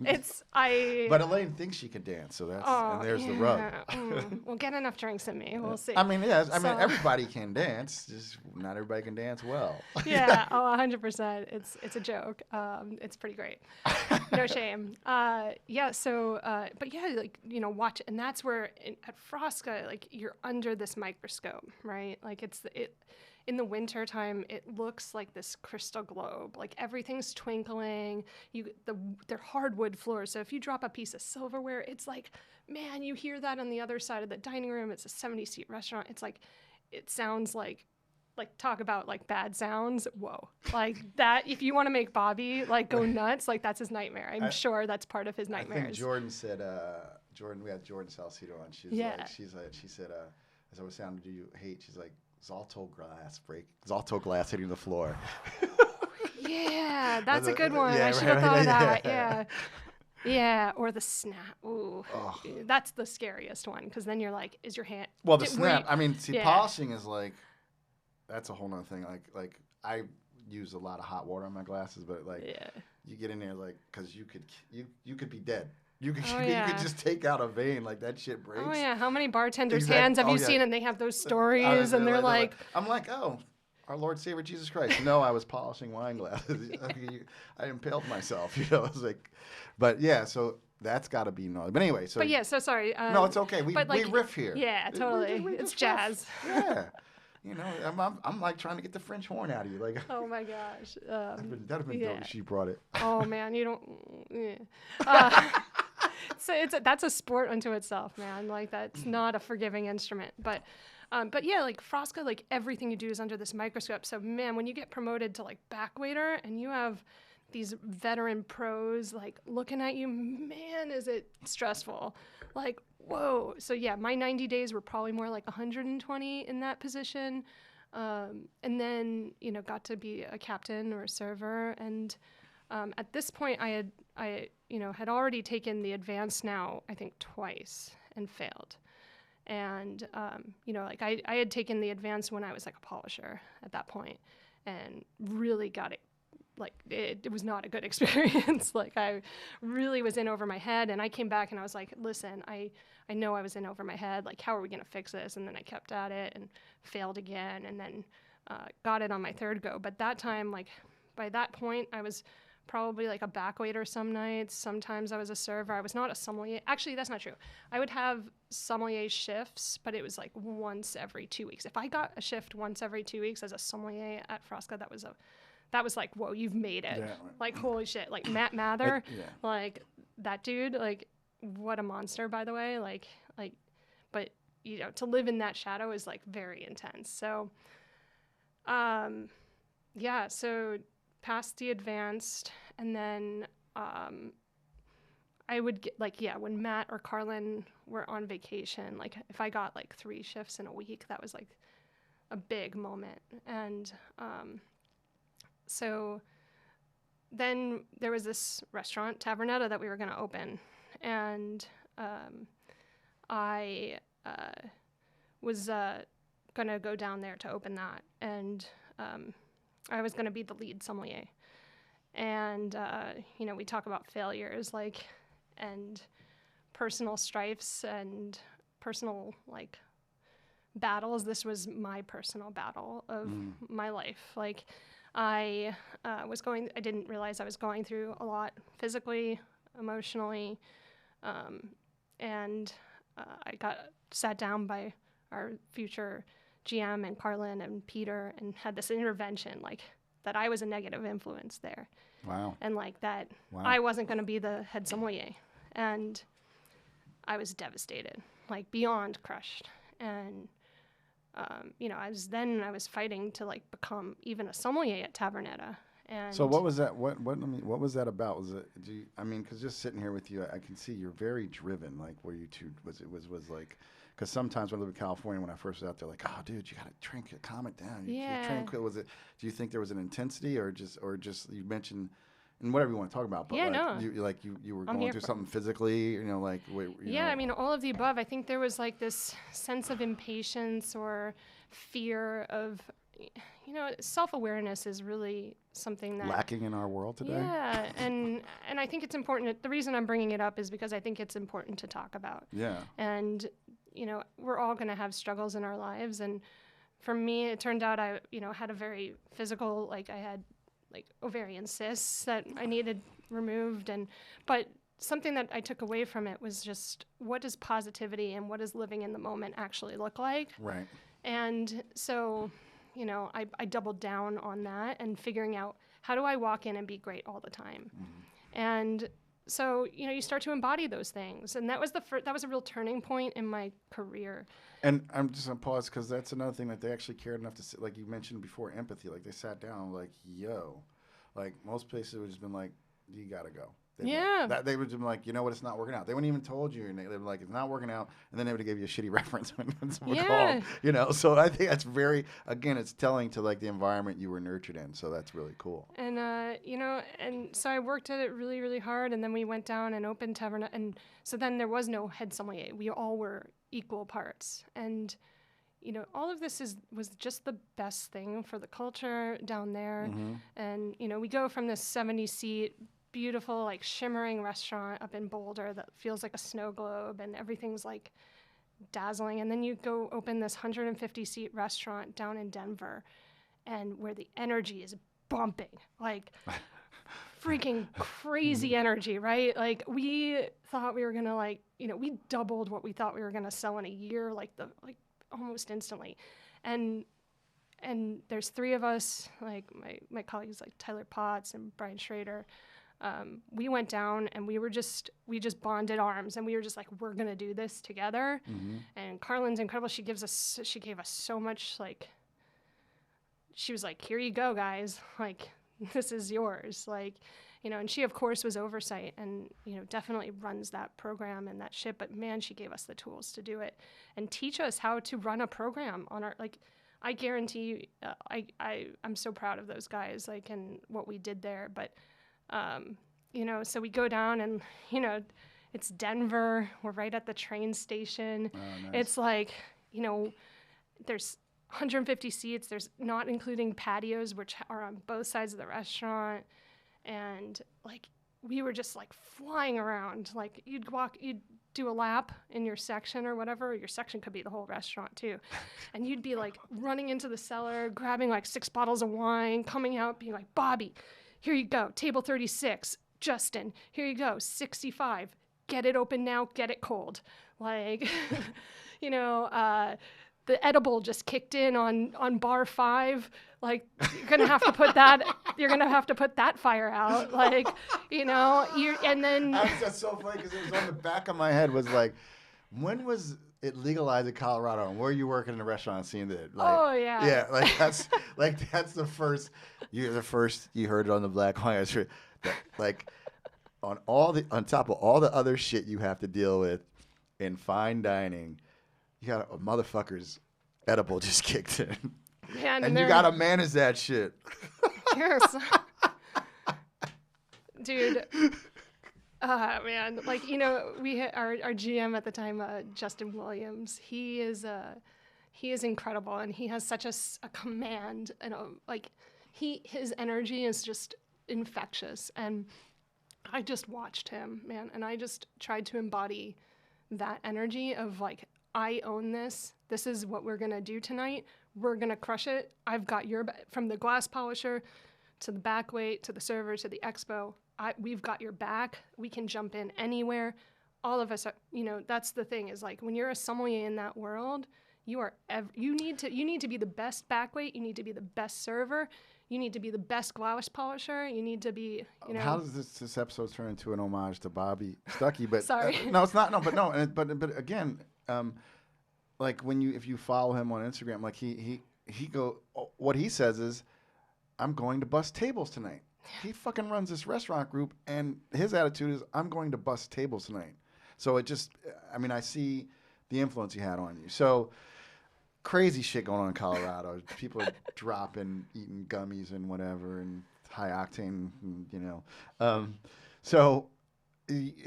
But Elaine thinks she can dance, so and there's the rub. Well, get enough drinks in me. We'll see. I mean, yes. I mean, everybody can dance. Just not everybody can dance well. Yeah. 100%. It's a joke. It's pretty great. No shame. So, but yeah, like, watch, and that's where at Frasca, like you're under this microscope, right? Like in the winter time, it looks like this crystal globe, like everything's twinkling. They're hardwood floors. So if you drop a piece of silverware, it's like, man, you hear that on the other side of the dining room. It's a 70-seat restaurant. It's like, it sounds like talk about like bad sounds. Whoa. Like that, if you want to make Bobby like go nuts, like that's his nightmare. I'm sure that's part of his nightmares. I think Jordan said, we had Jordan Salcedo on. She said, as I was sounding, do you hate? She's like, Zalto glass hitting the floor. Yeah, that's a good one. I should have thought of that. Yeah. Yeah, or the snap. Ooh, that's the scariest one because then you're like, is your hand? Well, the snap. Polishing is like, that's a whole nother thing. Like I use a lot of hot water on my glasses, but you get in there like because you could be dead. You could just take out a vein, like that shit breaks. Oh yeah, how many bartenders' hands have you seen and they have those stories and they're like I'm like, oh, our Lord Savior Jesus Christ. No, I was polishing wine glasses. I impaled myself, I was like, but yeah, so that's got to be gnarly. But anyway, so. But yeah, so sorry. No, it's okay. We riff here. Yeah, totally. It's jazz. Yeah. I'm like trying to get the French horn out of you. Like, oh my gosh. That'd have been dope if she brought it. Oh man, you don't. Yeah. So that's a sport unto itself, man. Like that's not a forgiving instrument, but yeah, like Frasca, like everything you do is under this microscope. So man, when you get promoted to like back waiter and you have these veteran pros like looking at you, man, is it stressful? Like, whoa. So yeah, my 90 days were probably more like 120 in that position. And then, got to be a captain or a server. And at this point I had already taken the advanced now, I think twice and failed. And, I had taken the advanced when I was like a polisher at that point and really got it it was not a good experience. Like I really was in over my head, and I came back and I was like, listen, I know I was in over my head. Like, how are we going to fix this? And then I kept at it and failed again, and then got it on my third go. But that time, like by that point, I was probably like a back waiter some nights. Sometimes I was a server. I was not a sommelier. Actually, that's not true. I would have sommelier shifts, but it was like once every 2 weeks. If I got a shift once every 2 weeks as a sommelier at Frasca, that was like, whoa, you've made it. Yeah. Like, holy shit. Like Matt Mather, like that dude, like what a monster, by the way. Like, but you know, to live in that shadow is like very intense. So, yeah, so past the advanced, and then I would get like, when Matt or Carlin were on vacation, like if I got like 3 shifts in a week, that was like a big moment. And so then there was this restaurant, Tavernetta, that we were going to open, and I was going to go down there to open that, and I was going to be the lead sommelier. And, you know, we talk about failures, like, and personal strifes and personal, like, battles. This was my personal battle of my life. Like, I didn't realize I was going through a lot physically, emotionally, and I got sat down by our future GM and Carlin and Peter and had this intervention, like, that I was a negative influence there. Wow. And like that I wasn't going to be the head sommelier. And I was devastated, like beyond crushed. And, you know, I was fighting to like become even a sommelier at Tavernetta. And so what was that? What was that about? Was it, because just sitting here with you, I can see you're very driven. Like, were you two, was like, because sometimes when I lived in California, when I first was out there, like, oh, dude, you got to drink it, calm it down. You drink it. Was it, do you think there was an intensity or just you mentioned, and whatever you want to talk about, but you were going through something physically, you know, like, I mean, all of the above. I think there was like this sense of impatience or fear of, you know, self-awareness is really something that lacking in our world today. Yeah, and I think it's important. The reason I'm bringing it up is because I think it's important to talk about. Yeah. And, you know, we're all going to have struggles in our lives. And for me, it turned out I, you know, had a very physical, like I had like ovarian cysts that I needed removed. But something that I took away from it was just, what does positivity and what does living in the moment actually look like? Right. And so, you know, I doubled down on that and figuring out, how do I walk in and be great all the time? Mm-hmm. And so, you know, you start to embody those things. And that was that was a real turning point in my career. And I'm just going to pause because that's another thing that they actually cared enough to, like you mentioned before, empathy. Like they sat down like, yo, like most places would just been like, you got to go. They would just be like, you know what, it's not working out. They wouldn't even told you, and they were like, it's not working out, and then they would have gave you a shitty reference when someone called, you know. So I think that's it's telling to like the environment you were nurtured in. So that's really cool. And you know, and so I worked at it really, really hard, and then we went down and opened Taverna, and so then there was no head sommelier. We all were equal parts, and you know, all of this was just the best thing for the culture down there. Mm-hmm. And you know, we go from this 70-seat beautiful, like shimmering restaurant up in Boulder that feels like a snow globe and everything's like dazzling. And then you go open this 150-seat restaurant down in Denver, and where the energy is bumping, like freaking crazy energy, right? Like we thought we were gonna like, you know, we doubled what we thought we were gonna sell in a year, like almost instantly. And there's 3 of us, like my colleagues like Tyler Potts and Brian Schrader. We went down and we just bonded arms, and we were just like, we're going to do this together. Mm-hmm. And Carlin's incredible. She gave us so much, like, she was like, here you go, guys. Like, this is yours. Like, you know, and she of course was oversight and, you know, definitely runs that program and that ship, but man, she gave us the tools to do it and teach us how to run a program on our, like, I guarantee you, I'm so proud of those guys, like, and what we did there. But, you know, so we go down and, you know, it's Denver. We're right at the train station. Oh, nice. It's like, you know, there's 150 seats. There's not including patios, which are on both sides of the restaurant. And like, we were just like flying around. Like you'd do a lap in your section or whatever. Your section could be the whole restaurant too. And you'd be like running into the cellar, grabbing like 6 bottles of wine, coming out, being like, Bobby, here you go. Table 36. Justin, here you go. 65. Get it open now. Get it cold. Like, you know, the edible just kicked in on bar 5. Like, you're gonna have to put that fire out. Like, you know, and then that's so funny because it was on the back of my head was like, when was it legalized in Colorado, and where you working in a restaurant and seeing that? Like, oh yeah, yeah, that's the first. You're the first. You heard it on the Black Wine. Like, on top of all the other shit you have to deal with in fine dining, you got a motherfucker's edible just kicked in. Man, and you gotta manage that shit. Yes. Dude. Man, like, you know, we had our GM at the time, Justin Williams. He is incredible, and he has such a command, and his energy is just infectious. And I just watched him, man, and I just tried to embody that energy of like, I own this. This is what we're gonna do tonight. We're gonna crush it. I've got from the glass polisher to the back weight to the server to the expo. We've got your back. We can jump in anywhere. All of us are, you know, that's the thing is like when you're a sommelier in that world, you need to be the best back weight. You need to be the best server. You need to be the best glass polisher. You need to be, you know. How does this episode turn into an homage to Bobby Stuckey? But sorry, no, it's not. No, but no, but again, like if you follow him on Instagram, like what he says is, I'm going to bust tables tonight. He fucking runs this restaurant group, and his attitude is, I'm going to bust tables tonight. So it just, I mean, I see the influence he had on you. So crazy shit going on in Colorado. People are dropping, eating gummies and whatever, and high octane, and, you know. So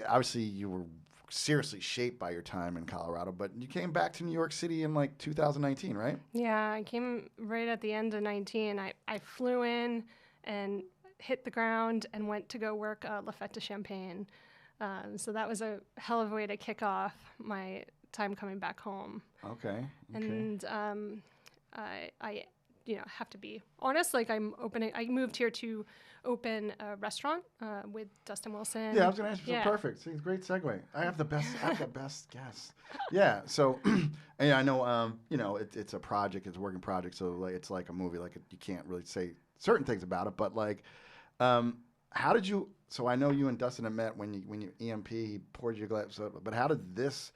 obviously you were seriously shaped by your time in Colorado, but you came back to New York City in like 2019, right? Yeah, I came right at the end of 19. I flew in and hit the ground and went to go work La Fête de Champagne. So that was a hell of a way to kick off my time coming back home. Okay. And I have to be honest, like I moved here to open a restaurant with Dustin Wilson. Yeah, I was going to ask you. Yeah. So perfect. See, great segue. I have the best guess. Yeah. So, and I know, you know, it's a project, it's a working project. So like, it's like a movie, like you can't really say certain things about it, but like, how did you, so I know you and Dustin have met when you EMP, he poured you a glass, but how did this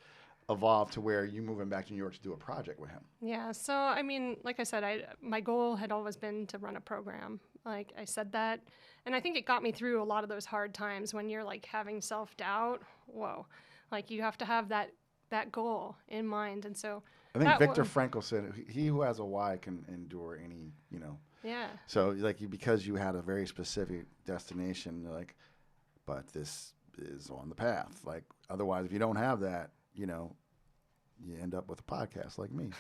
evolve to where you moving back to New York to do a project with him? Yeah, so I mean, like I said, my goal had always been to run a program. Like I said that, and I think it got me through a lot of those hard times when you're like having self-doubt. Whoa, like you have to have that goal in mind. And so I think Viktor Frankl said, he who has a why can endure any, you know. Yeah. So like because you had a very specific destination, like, but this is on the path. Like otherwise, if you don't have that, you know, you end up with a podcast like me.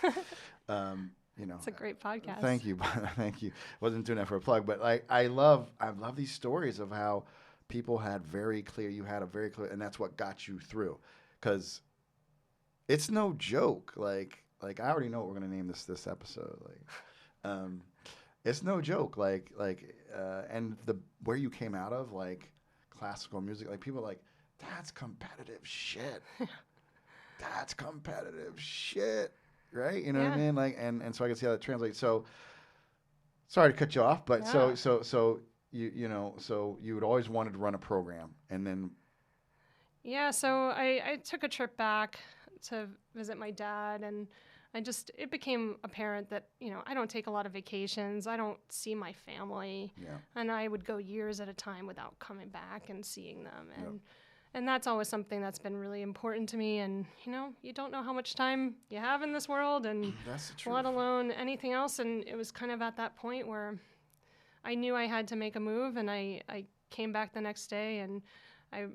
You know, it's a great podcast. Thank you. Thank you. Wasn't doing that for a plug, but like I love these stories of how people you had a very clear, and that's what got you through. Because it's no joke. Like I already know what we're gonna name this episode. Like, it's no joke. And where you came out of, like classical music, like people are like, that's competitive shit. That's competitive shit, right? You know what I mean? Like, and so I can see how that translates. So, sorry to cut you off, but so you would always wanted to run a program, and then. Yeah, so I took a trip back to visit my dad, and it became apparent that, you know, I don't take a lot of vacations. I don't see my family. Yeah. And I would go years at a time without coming back and seeing them. And that's always something that's been really important to me. And, you know, you don't know how much time you have in this world, and let alone anything else. And it was kind of at that point where I knew I had to make a move, and I came back the next day, and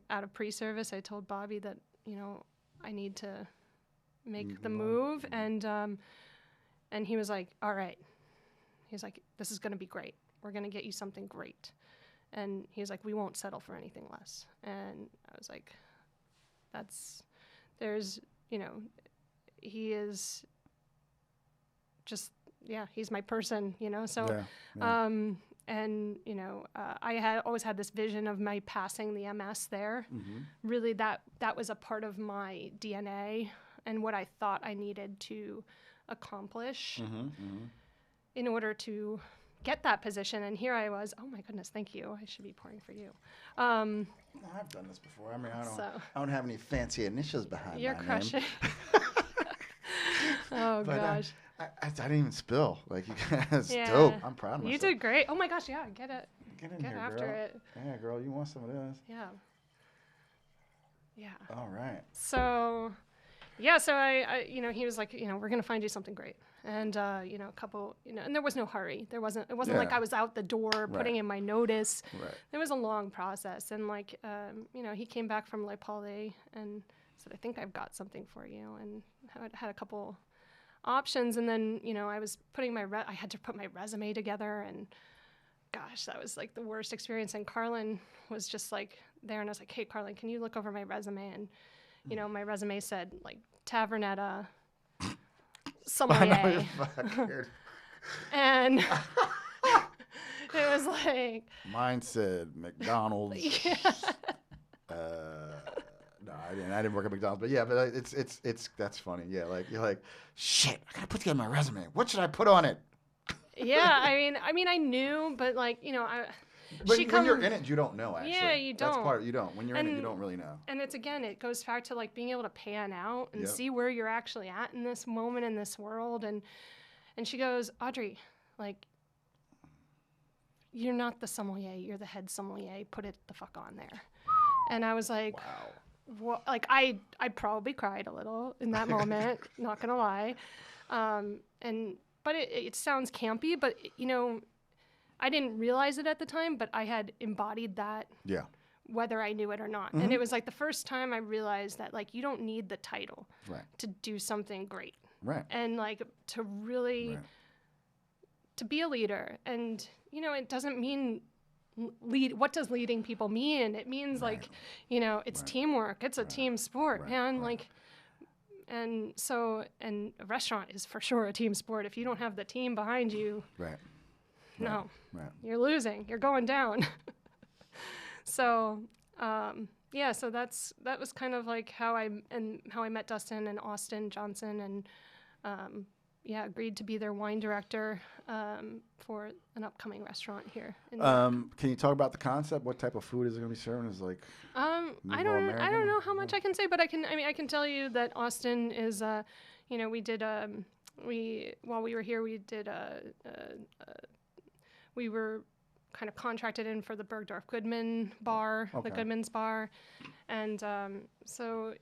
out of pre-service, I told Bobby that, you know, I need to make the move. And And he was like, all right. He's like, this is going to be great. We're going to get you something great. And he was like, we won't settle for anything less. And I was like, he is just, he's my person, So, and, I had always had this vision of my passing the MS there. Mm-hmm. Really, that was a part of my DNA and what I thought I needed to accomplish in order to get that position. And here I was. Oh my goodness, thank you. I should be pouring for you. I've done this before. I mean, I don't have any fancy initials behind You're my crushing. name. Oh gosh. I didn't even spill. Like, you guys, dope. I'm proud of myself. You did great. Oh my gosh, yeah. Get it. Get in Get here, after girl. it. Yeah, girl, you want some of this? Yeah. Yeah. All right. So, so I he was like, we're gonna find you something great, and a couple, and there was no hurry. It wasn't like I was out the door putting in my notice. Right. It was a long process, and like, he came back from Le Palais and said, I think I've got something for you, and had a couple options, and then I was putting I had to put my resume together, and gosh, that was like the worst experience. And Carlin was just like there, and I was like, hey Carlin, can you look over my resume? And my resume said like Tavernetta, sommelier, and it was like mine said McDonald's. Yeah. No, I didn't work at McDonald's, but yeah, but it's that's funny. Yeah, like you're like, shit, I gotta put together my resume. What should I put on it? Yeah, I mean, I knew, but like, But when you're in it, you don't know. Actually, yeah, you don't. That's part. You don't. When you're in it, you don't really know. And it goes back to like being able to pan out and see where you're actually at in this moment in this world. And she goes, Audrey, like, you're not the sommelier. You're the head sommelier. Put it the fuck on there. And I was like, wow. Well, like I probably cried a little in that moment, not gonna lie, but it sounds campy, but I didn't realize it at the time, but I had embodied that, whether I knew it or not, and it was like the first time I realized that like you don't need the title to do something great, and like to really to be a leader, and it doesn't mean. What does leading people mean? It means like, it's teamwork. It's a team sport, man. Like, and so, and a restaurant is for sure a team sport. If you don't have the team behind you, you're losing. You're going down. So, so that was kind of like how I met Dustin and Austin Johnson, and agreed to be their wine director for an upcoming restaurant here in New York. Can you talk about the concept? What type of food is it going to be serving? Is like I don't know how much I can say, but I can tell you that Austin is we did while we were here we were kind of contracted in for the Bergdorf Goodman bar, the Goodman's bar, and so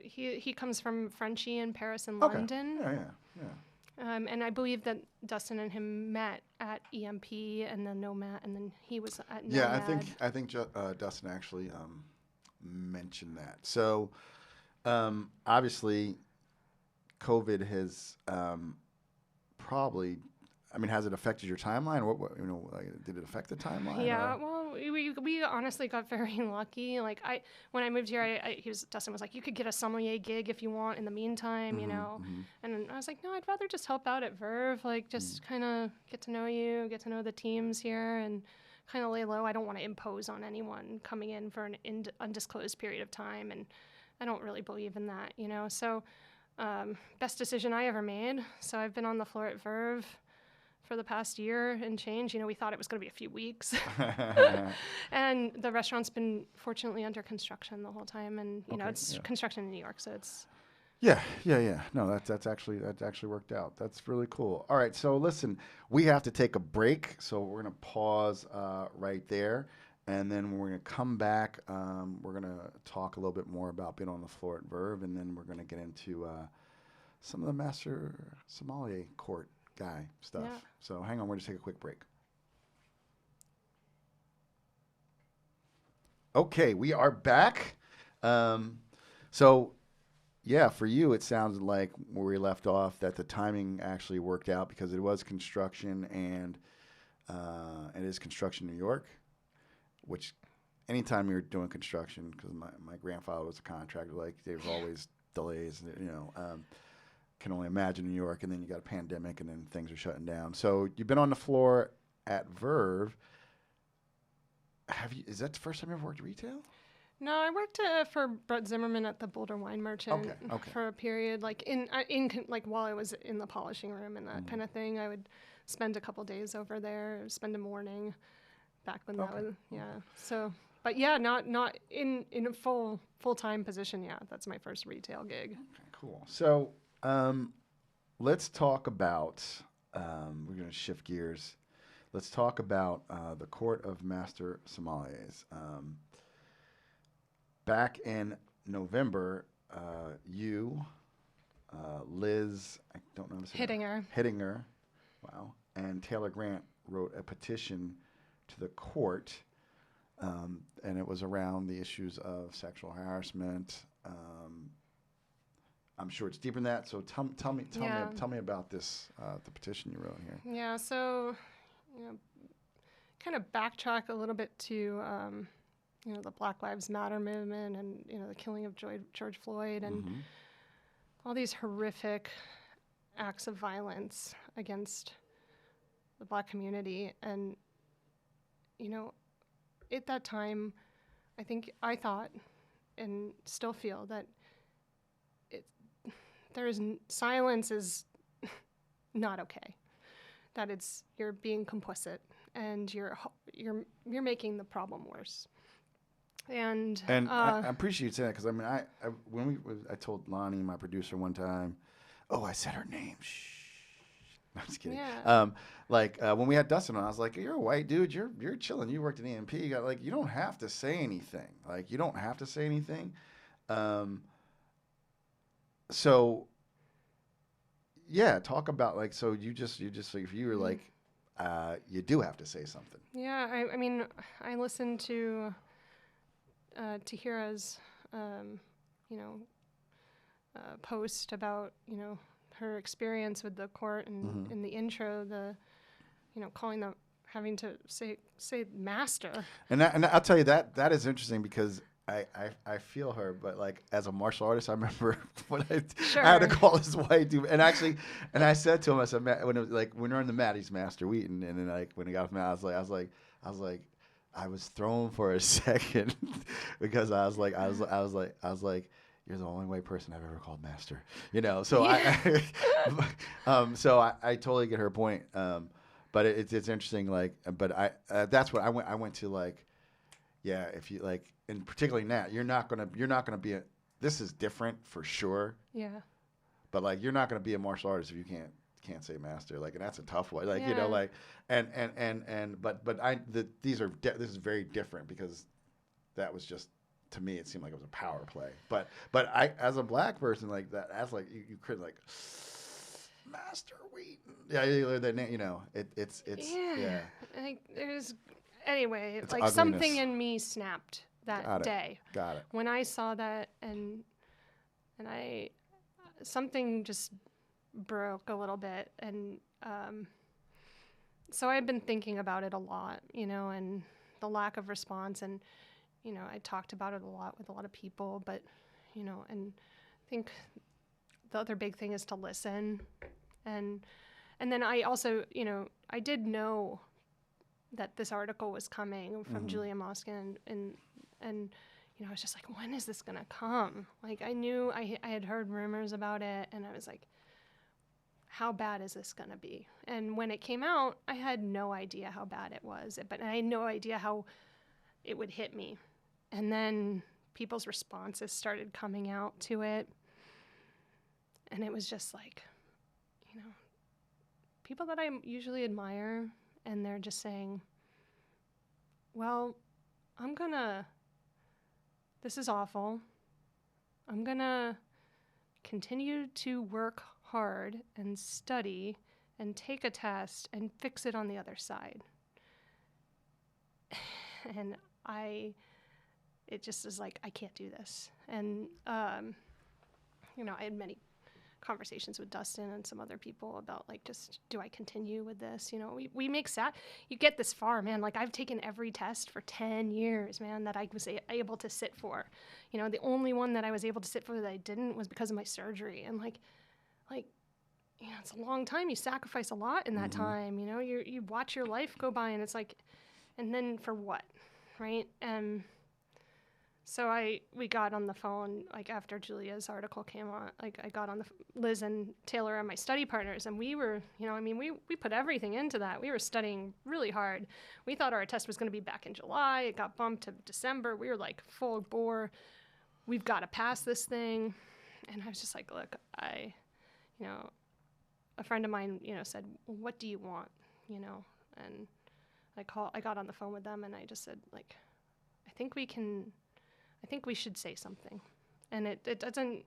he comes from Frenchie in Paris and London. Yeah. And I believe that Dustin and him met at EMP and then Nomad, and then he was at Nomad. Yeah, I think Dustin actually mentioned that. So obviously, COVID has probably. I mean, has it affected your timeline? What did it affect the timeline? Yeah, well, we honestly got very lucky. Like when I moved here, Dustin was like, you could get a sommelier gig if you want in the meantime, And I was like, no, I'd rather just help out at Verve, like just kind of get to know you, get to know the teams here, and kind of lay low. I don't want to impose on anyone coming in for an undisclosed period of time, and I don't really believe in that, So best decision I ever made. So I've been on the floor at Verve for the past year and change. We thought it was going to be a few weeks. And the restaurant's been fortunately under construction the whole time. And, it's construction in New York, so it's... Yeah. No, that's actually worked out. That's really cool. All right, so listen, we have to take a break, so we're going to pause right there. And then we're going to come back. We're going to talk a little bit more about being on the floor at Verve, and then we're going to get into some of the Master Sommelier Court guy stuff. Yeah. So hang on, we're going to take a quick break. Okay, we are back. So yeah, for you, it sounds like where we left off that the timing actually worked out because it was construction and it is construction New York, which anytime you're doing construction, because my grandfather was a contractor, like there's always delays, can only imagine New York, and then you got a pandemic, and then things are shutting down. So you've been on the floor at Verve. Is that the first time you ever worked retail? No, I worked for Brett Zimmerman at the Boulder Wine Merchant for a period, like like while I was in the polishing room and that kind of thing. I would spend a couple days over there, spend a morning, back when that was So, but yeah, not in a full-time position. Yeah, that's my first retail gig. Okay, cool. So let's talk about. We're going to shift gears. Let's talk about the Court of Master Sommeliers. Back in November, you, Liz, I don't know. Hittinger, wow, and Taylor Grant wrote a petition to the court, and it was around the issues of sexual harassment. I'm sure it's deeper than that. So tell me about this, the petition you wrote here. Yeah. So, kind of backtrack a little bit to. The Black Lives Matter movement and, the killing of George Floyd and all these horrific acts of violence against the Black community. And, at that time, I thought and still feel that silence is not okay, that you're being complicit and you're making the problem worse. And I appreciate you saying that because I told Lonnie, my producer, one time, I said her name. Shh. No, I'm just kidding. Yeah. When we had Dustin on, I was like, "You're a white dude. You're chilling. You worked at EMP. You don't have to say anything. You don't have to say anything." So yeah, talk about so you just if you were you do have to say something. Yeah, I mean, I listened to Tahira's, post about, her experience with the court and in the intro, having to say master. And I'll tell you that is interesting because I feel her, but as a martial artist, I remember when I had to call this white dude, and I said to him, I said, when it was when we're in the mat, he's Master Wheaton, and then when he got off mat, I was like, I was thrown for a second because I was like, you're the only white person I've ever called master, So I totally get her point. But it's interesting, but that's what I went to if you and particularly Nat, you're not gonna be this is different for sure. Yeah. But you're not gonna be a martial artist if you can't say master, and that's a tough one, this is very different because that was just, to me, it seemed like it was a power play, but I, as a black person, you could Master Wheaton, it's there's anyway, it's ugliness. Something in me snapped that day. Got it. When I saw that, and something just broke a little bit, and so I've been thinking about it a lot, and the lack of response, and I talked about it a lot with a lot of people, but and I think the other big thing is to listen, and then I also I did know that this article was coming from Julia Moskin, and I was just like, when is this gonna come? I knew I had heard rumors about it, and I was like, how bad is this gonna be? And when it came out, I had no idea how bad it was, but I had no idea how it would hit me. And then people's responses started coming out to it, and it was just people that I usually admire, and they're just saying, well, this is awful. I'm gonna continue to work hard and study and take a test and fix it on the other side. And it just is I can't do this. And, I had many conversations with Dustin and some other people about like, just, do I continue with this? We make you get this far, man. Like, I've taken every test for 10 years, man, that I was able to sit for. The only one that I was able to sit for that I didn't was because of my surgery. And like, it's a long time. You sacrifice a lot in that time. You watch your life go by, and it's like, and then for what, right? So we got on the phone, like, after Julia's article came on. Like, I got on Liz and Taylor are my study partners, and we were, we put everything into that. We were studying really hard. We thought our test was going to be back in July. It got bumped to December. We were like full bore. We've got to pass this thing. And I was just like, look, a friend of mine, said, well, what do you want? And I got on the phone with them, and I just said, like, I think we should say something. And it doesn't,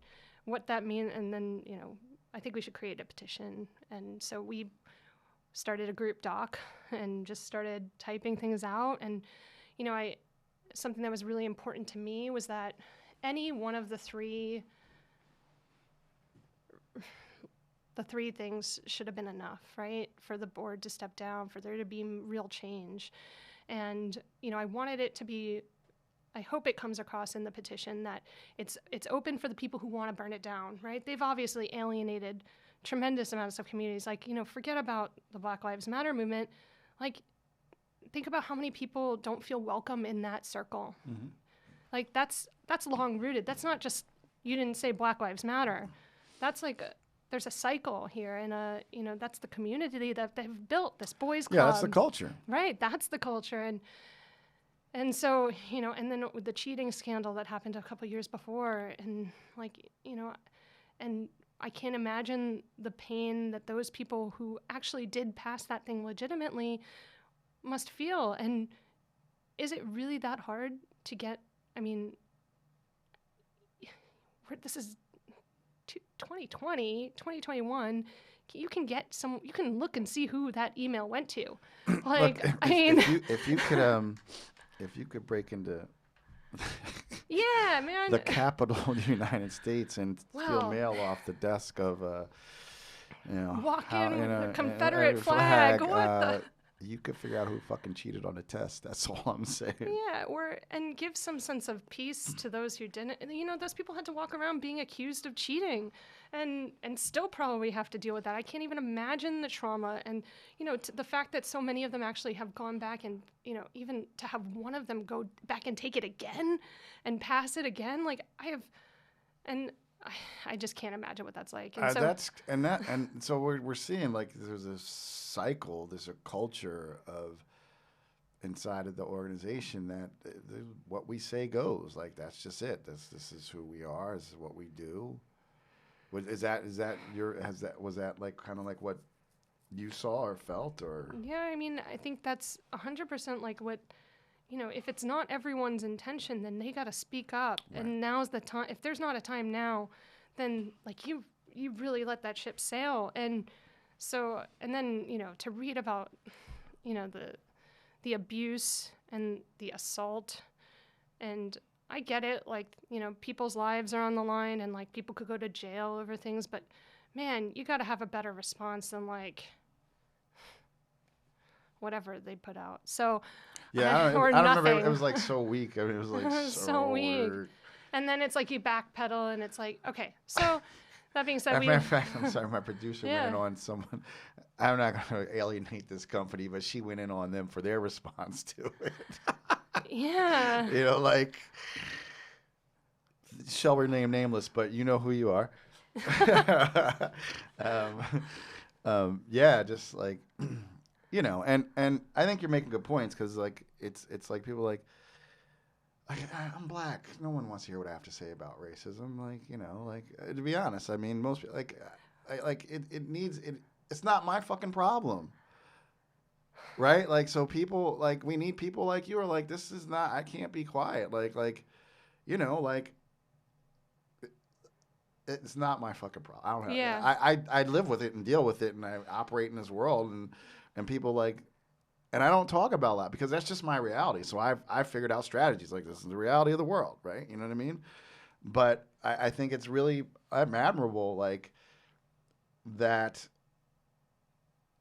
what that means. And then, I think we should create a petition. And so we started a group doc and just started typing things out. And, something that was really important to me was that any one of the three things should have been enough, right? For the board to step down, for there to be real change. And, I wanted it to be, I hope it comes across in the petition that it's open for the people who want to burn it down, right? They've obviously alienated tremendous amounts of communities. Like, forget about the Black Lives Matter movement. Like, think about how many people don't feel welcome in that circle. Mm-hmm. Like, that's long rooted. That's not just, you didn't say Black Lives Matter. That's like, there's a cycle here, and that's the community that they've built, this boys club. Yeah, that's the culture. Right, that's the culture. And so, and then with the cheating scandal that happened a couple years before, and like, and I can't imagine the pain that those people who actually did pass that thing legitimately must feel. And is it really that hard to get, this is 2020, 2021, you can look and see who that email went to. Like, look, if you could break into yeah, man, the capital of the United States and steal mail off the desk of walk in the Confederate flag. You could figure out who fucking cheated on the test. That's all I'm saying. Yeah, and give some sense of peace to those who didn't. Those people had to walk around being accused of cheating, and still probably have to deal with that. I can't even imagine the trauma, and the fact that so many of them actually have gone back, and even to have one of them go back and take it again, and pass it again. Like, I just can't imagine what that's like. And so we're seeing, like, there's a cycle, there's a culture of inside of the organization that what we say goes. Like, that's just it. This is who we are. This is what we do. Was that like kind of like what you saw or felt, or? Yeah, I think that's 100% like what. If it's not everyone's intention, then they got to speak up. Right. And now's the time. If there's not a time now, then like you really let that ship sail. And so, and then, to read about, the abuse and the assault, and I get it, like, people's lives are on the line, and like people could go to jail over things, but man, you got to have a better response than like whatever they put out. So, yeah, I don't remember. It was like so weak. It was like so weak. And then it's like you backpedal, and it's like, okay. So that being said, matter of fact, I'm sorry, my producer went in on someone. I'm not going to alienate this company, but she went in on them for their response to it. Yeah. Like, shall remain nameless, but you know who you are. Yeah, just like. And I think you're making good points, because like it's like people like I'm black. No one wants to hear what I have to say about racism. Like, to be honest, most people it's not my fucking problem, right? Like, so people, like, we need people like you are like, this is not, I can't be quiet. Like it's not my fucking problem. I don't know. Yeah. I live with it and deal with it, and I operate in this world, and people like, and I don't talk about that because that's just my reality. So I've figured out strategies. Like, this is the reality of the world, right? You know what I mean? But I think it's really admirable, like that,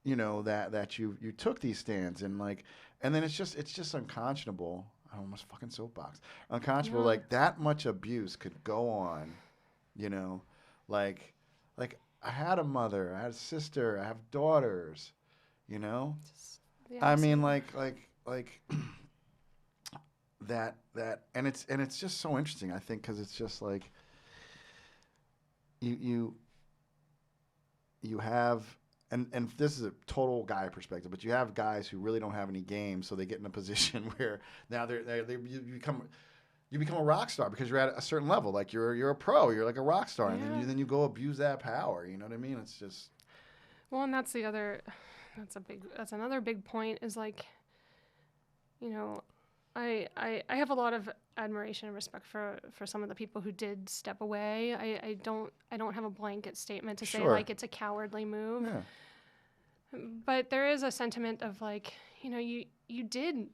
that you took these stands and like, and then it's just unconscionable. I almost fucking soapbox. Unconscionable, Yeah. like that much abuse could go on, you know, like, like I had a mother, I had a sister, I have daughters, you know. Just the I mean, absolute. like and it's just so interesting. I think because it's just like you you you have and this is a total guy perspective, but you have guys who really don't have any game, so they get in a position where now you become a rock star because you're at a certain level. Like you're a pro, you're like a rock star, and Yeah. then you go abuse that power. You know what I mean? It's just Well, and that's another big point is like, you know, I have a lot of admiration and respect for some of the people who did step away. I don't have a blanket statement to say sure, like it's a cowardly move. yeah, But there is a sentiment of like, you did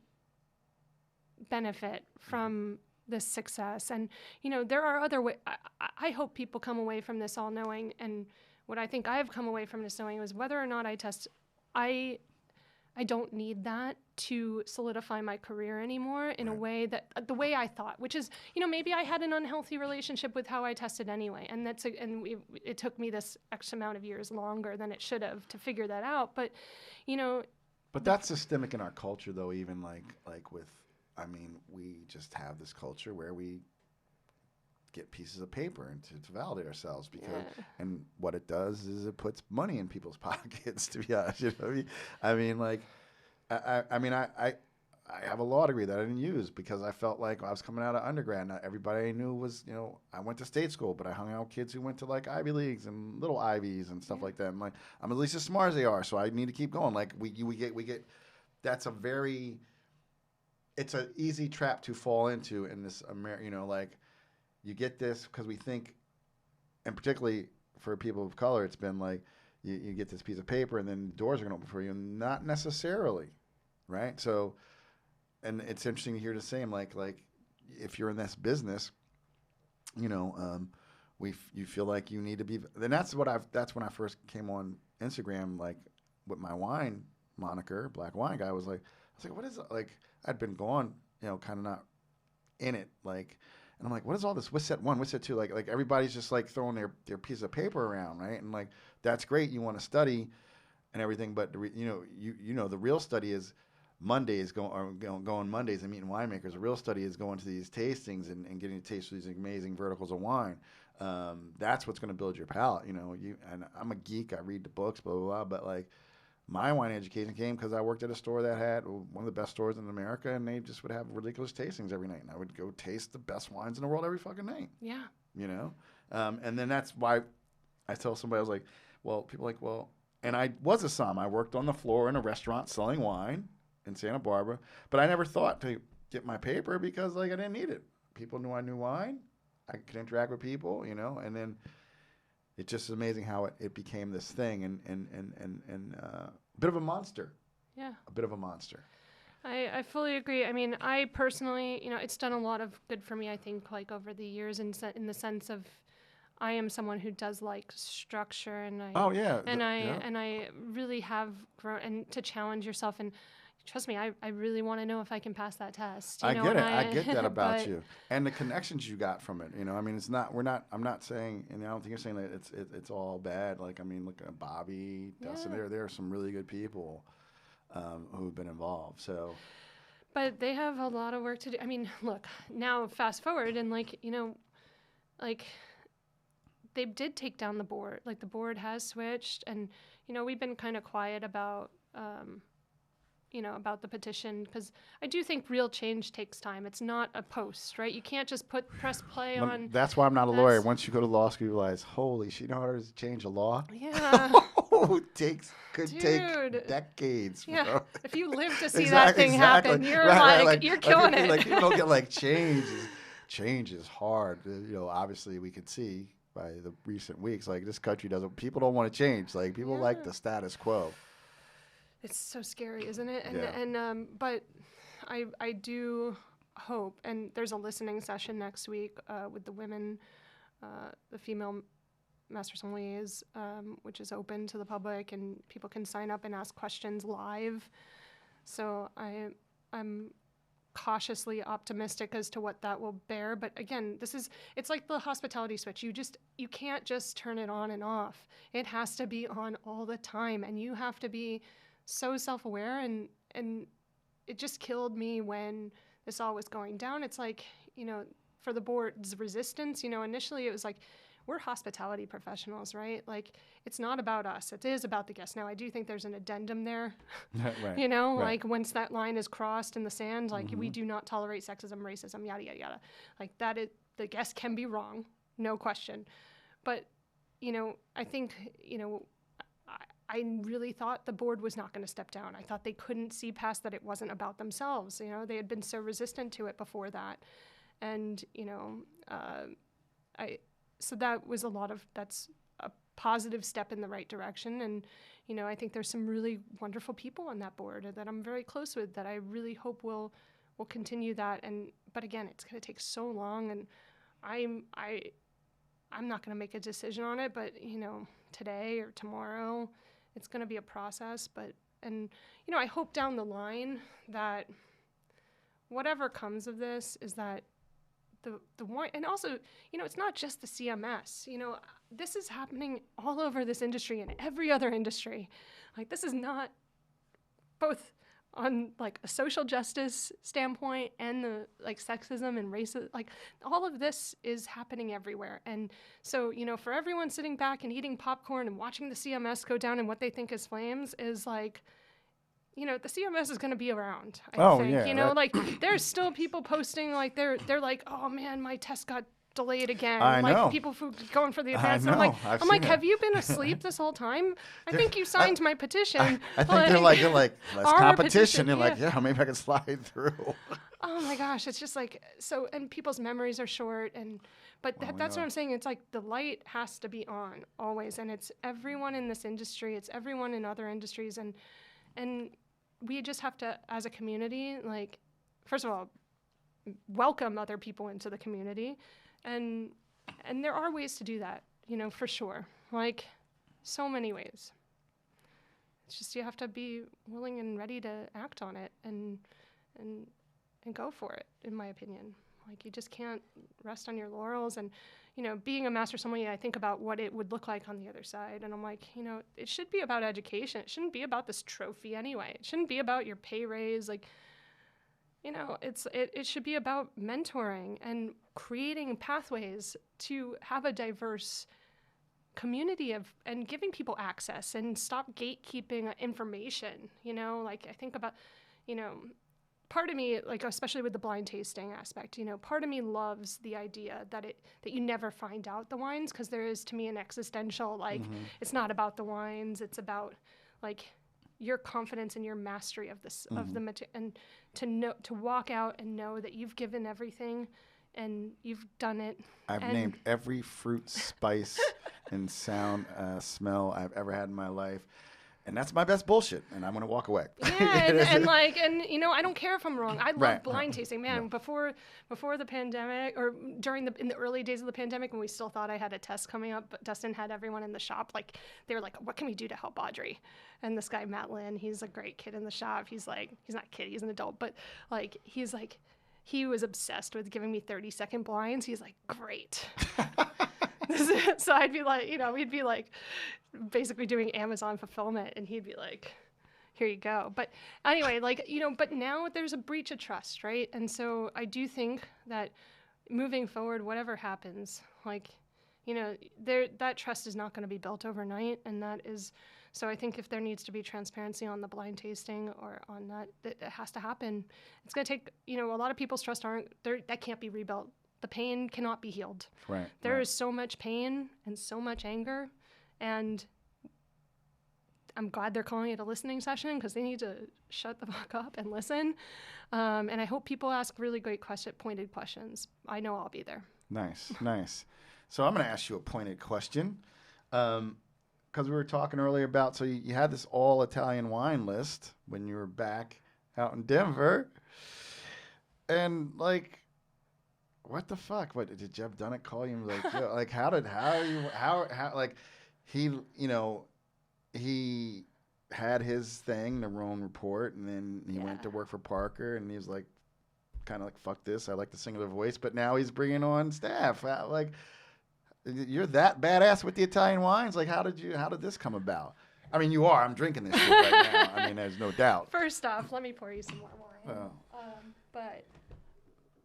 benefit from this success. And, there are other ways. I hope people come away from this all knowing. And what I think I've come away from this knowing was whether or not I test, I don't need that to solidify my career anymore in a Right. way that the way I thought, which is, maybe I had an unhealthy relationship with how I tested anyway. And it took me this X amount of years longer than it should have to figure that out. But, you know, But that's systemic in our culture, though. Even like with, I mean, we just have this culture where we get pieces of paper and to validate ourselves because, yeah. and what it does is it puts money in people's pockets. To be honest, you know what I mean? I mean, like, I have a law degree that I didn't use because I felt like I was coming out of undergrad. Not everybody I knew was, I went to state school, but I hung out with kids who went to like Ivy Leagues and little Ivies and stuff like that. I'm like, I'm at least as smart as they are, so I need to keep going. Like we get. That's a very. It's an easy trap to fall into in this, like you get this because we think, and particularly for people of color, it's been like you get this piece of paper and then doors are going to open for you, and not necessarily, right? So, and it's interesting to hear the same, like if you're in this business, you feel like you need to be. Then that's when I first came on Instagram, like with my wine moniker, Black Wine Guy. I was like, what is it? Like I'd been gone, kind of not in it, like. And I'm like, what is all this? What's that one? What's that two? Like everybody's just like throwing their piece of paper around, right? And like that's great. You want to study and everything, but the the real study is Mondays going Mondays and meeting winemakers. The real study is going to these tastings and getting to taste these amazing verticals of wine. That's what's going to build your palate. And I'm a geek. I read the books, blah blah blah. But like my wine education came because I worked at a store that had one of the best stores in America, and they just would have ridiculous tastings every night, and I would go taste the best wines in the world every fucking night. Yeah. And then that's why I tell somebody, I was like, well, people are like, well, and I was a somm. I worked on the floor in a restaurant selling wine in Santa Barbara, but I never thought to get my paper because like I didn't need it. People knew I knew wine. I could interact with people, and then it's just amazing how it became this thing and a bit of a monster. Yeah. A bit of a monster. I fully agree. I mean, I personally, it's done a lot of good for me, I think, like over the years in the sense of I am someone who does like structure and Oh yeah. and I really have grown and to challenge yourself and trust me, I really want to know if I can pass that test. I get it. I get that about but, you, and the connections you got from it. I mean, it's not. We're not. I'm not saying, and I don't think you're saying that it's all bad. Like, I mean, look at Bobby, Dustin. Yeah. There are some really good people who've been involved. So, but they have a lot of work to do. I mean, look now. Fast forward and like they did take down the board. Like the board has switched, and we've been kind of quiet about. About the petition, because I do think real change takes time. It's not a post, right? You can't just press play on. That's why I'm not a lawyer. Once you go to law school, you realize, holy shit, you know how to change a law? Yeah. Could take decades. Yeah. Bro. If you live to see that thing happen, you're you're killing it. Like people don't get like change. Change is hard. Obviously we could see by the recent weeks, like this country people don't want to change. Like people like the status quo. It's so scary, isn't it? Yeah. But I hope, and there's a listening session next week with the women, the female Master Sommeliers, which is open to the public, and people can sign up and ask questions live. So I'm cautiously optimistic as to what that will bear. But again, it's like the hospitality switch. You can't just turn it on and off. It has to be on all the time, and you have to be so self-aware. And it just killed me when this all was going down. It's like, for the board's resistance, initially it was like, we're hospitality professionals, right? Like, it's not about us. It is about the guests. Now, I do think there's an addendum there. Right. Like once that line is crossed in the sand, like we do not tolerate sexism, racism, yada, yada, yada. Like the guest can be wrong, no question. But, I think, I really thought the board was not going to step down. I thought they couldn't see past that it wasn't about themselves. They had been so resistant to it before that. And, so that's a positive step in the right direction. And, I think there's some really wonderful people on that board that I'm very close with that I really hope will continue that. But again, it's going to take so long, and I'm not going to make a decision on it, but, today or tomorrow, it's going to be a process. I hope down the line that whatever comes of this is that the wine, and also, it's not just the CMS. This is happening all over this industry and every other industry. Like, this is not both on like a social justice standpoint and the like sexism and racism. Like, all of this is happening everywhere. And so, for everyone sitting back and eating popcorn and watching the CMS go down and what they think is flames is like, the CMS is going to be around, I think. Yeah, like, there's still people posting, like, they're like, oh, man, my test got delayed again. I like, know. People going for the advanced. I know. I'm like, have you been asleep this whole time? I think you signed my petition. I think they're like, less competition. petition, They're like, yeah, maybe I can slide through. Oh, my gosh. It's just like, so, and people's memories are short. But that's what I'm saying. It's like the light has to be on always. And it's everyone in this industry. It's everyone in other industries. And we just have to, as a community, like, first of all, welcome other people into the community. And there are ways to do that, for sure. Like, so many ways. It's just you have to be willing and ready to act on it and go for it, in my opinion. Like, you just can't rest on your laurels. And, being a master sommelier, I think about what it would look like on the other side. And I'm like, it should be about education. It shouldn't be about this trophy anyway. It shouldn't be about your pay raise. Like, it should be about mentoring and creating pathways to have a diverse community and giving people access and stop gatekeeping information. Like, I think about, part of me, like, especially with the blind tasting aspect, part of me loves the idea that you never find out the wines, because there is, to me, an existential, like, it's not about the wines, it's about, like, your confidence and your mastery of this, of the material, and to walk out and know that you've given everything and you've done it. I've named every fruit, spice, and sound, smell I've ever had in my life. And that's my best bullshit, and I'm going to walk away. Yeah, and I don't care if I'm wrong. I love blind tasting, man. Before the pandemic, or in the early days of the pandemic, when we still thought I had a test coming up, but Dustin had everyone in the shop, like, they were like, what can we do to help Audrey? And this guy, Matt Lynn, he's a great kid in the shop. He's like, he's not a kid, he's an adult, but like, he was obsessed with giving me 30-second blinds. He's like, great. So I'd be like, we'd be like basically doing Amazon fulfillment, and he'd be like, here you go. But anyway, like, but now there's a breach of trust, right? And so I do think that moving forward, whatever happens, like, that trust is not going to be built overnight. And so I think if there needs to be transparency on the blind tasting or on that it has to happen. It's going to take, a lot of people's trust that can't be rebuilt. The pain cannot be healed. Right. There is so much pain and so much anger, and I'm glad they're calling it a listening session, because they need to shut the fuck up and listen. And I hope people ask really great pointed questions. I know I'll be there. Nice. So I'm going to ask you a pointed question, because we were talking earlier about, so you had this all Italian wine list when you were back out in Denver. And like, what the fuck? What did Jeb Dunnett call you? Like, yo, like how like he, he had his thing, the Roan Report, and then he went to work for Parker, and he was like, kind of like, fuck this, I like the singular voice, but now he's bringing on staff. Like, you're that badass with the Italian wines. Like, how did this come about? I mean, you are. I'm drinking this shit right now. I mean, there's no doubt. First off, let me pour you some more wine. But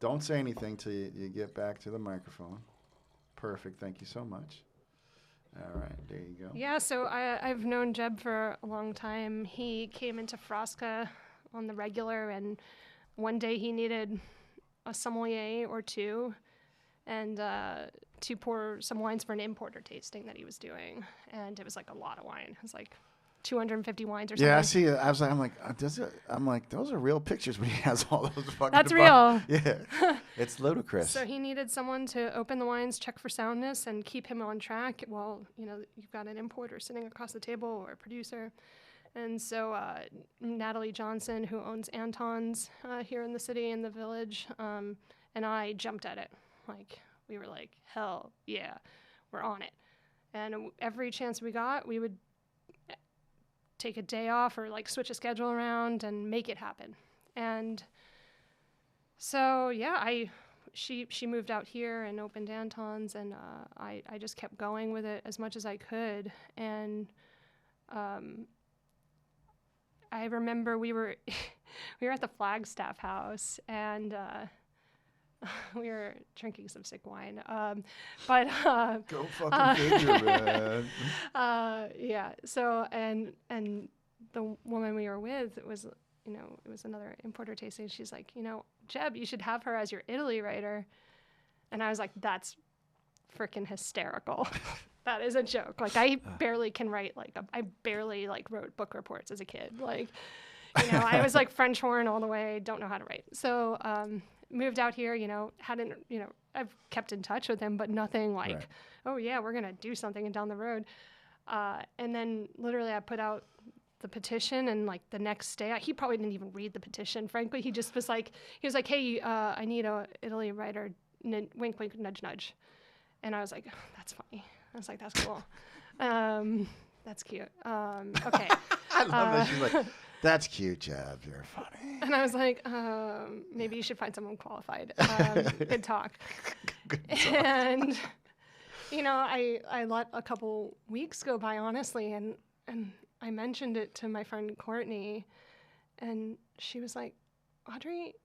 don't say anything till you get back to the microphone. Perfect. Thank you so much. All right, there you go. Yeah, so I've known Jeb for a long time. He came into Frasca on the regular, and one day he needed a sommelier or two, and to pour some wines for an importer tasting that he was doing. And it was like a lot of wine. It was like 250 wines or something. Yeah, I see it. I'm like, those are real pictures when he has all those fucking. That's real. Yeah, it's ludicrous. So he needed someone to open the wines, check for soundness, and keep him on track while, you've got an importer sitting across the table or a producer. And so Natalie Johnson, who owns Anton's here in the city, in the village, and I jumped at it. Like, we were like, hell yeah, we're on it. And every chance we got, we would take a day off or like switch a schedule around and make it happen. And so, yeah, she moved out here and opened Anton's, and I just kept going with it as much as I could. And I remember we were at the Flagstaff house, and we were drinking some sick wine. But go fucking figure, man. Yeah. So and the woman we were with, it was another importer tasting. She's like, Jeb, you should have her as your Italy writer. And I was like, that's freaking hysterical. That is a joke. Like, I barely can write, I barely wrote book reports as a kid. Like, I was like French horn all the way, don't know how to write. So, moved out here, hadn't, I've kept in touch with him, but nothing like, right. Oh yeah, we're going to do something down the road. And then literally I put out the petition, and like the next day, he probably didn't even read the petition. Frankly, he just was like, hey, I need a Italy writer, wink, wink, nudge, nudge. And I was like, oh, that's funny. I was like, that's cool. That's cute. Okay. I love that. She's like, that's cute, Jeb. You're funny. And I was like, maybe you should find someone qualified. Good talk. Good talk. And, I let a couple weeks go by, honestly, and I mentioned it to my friend Courtney, and she was like, Audrey,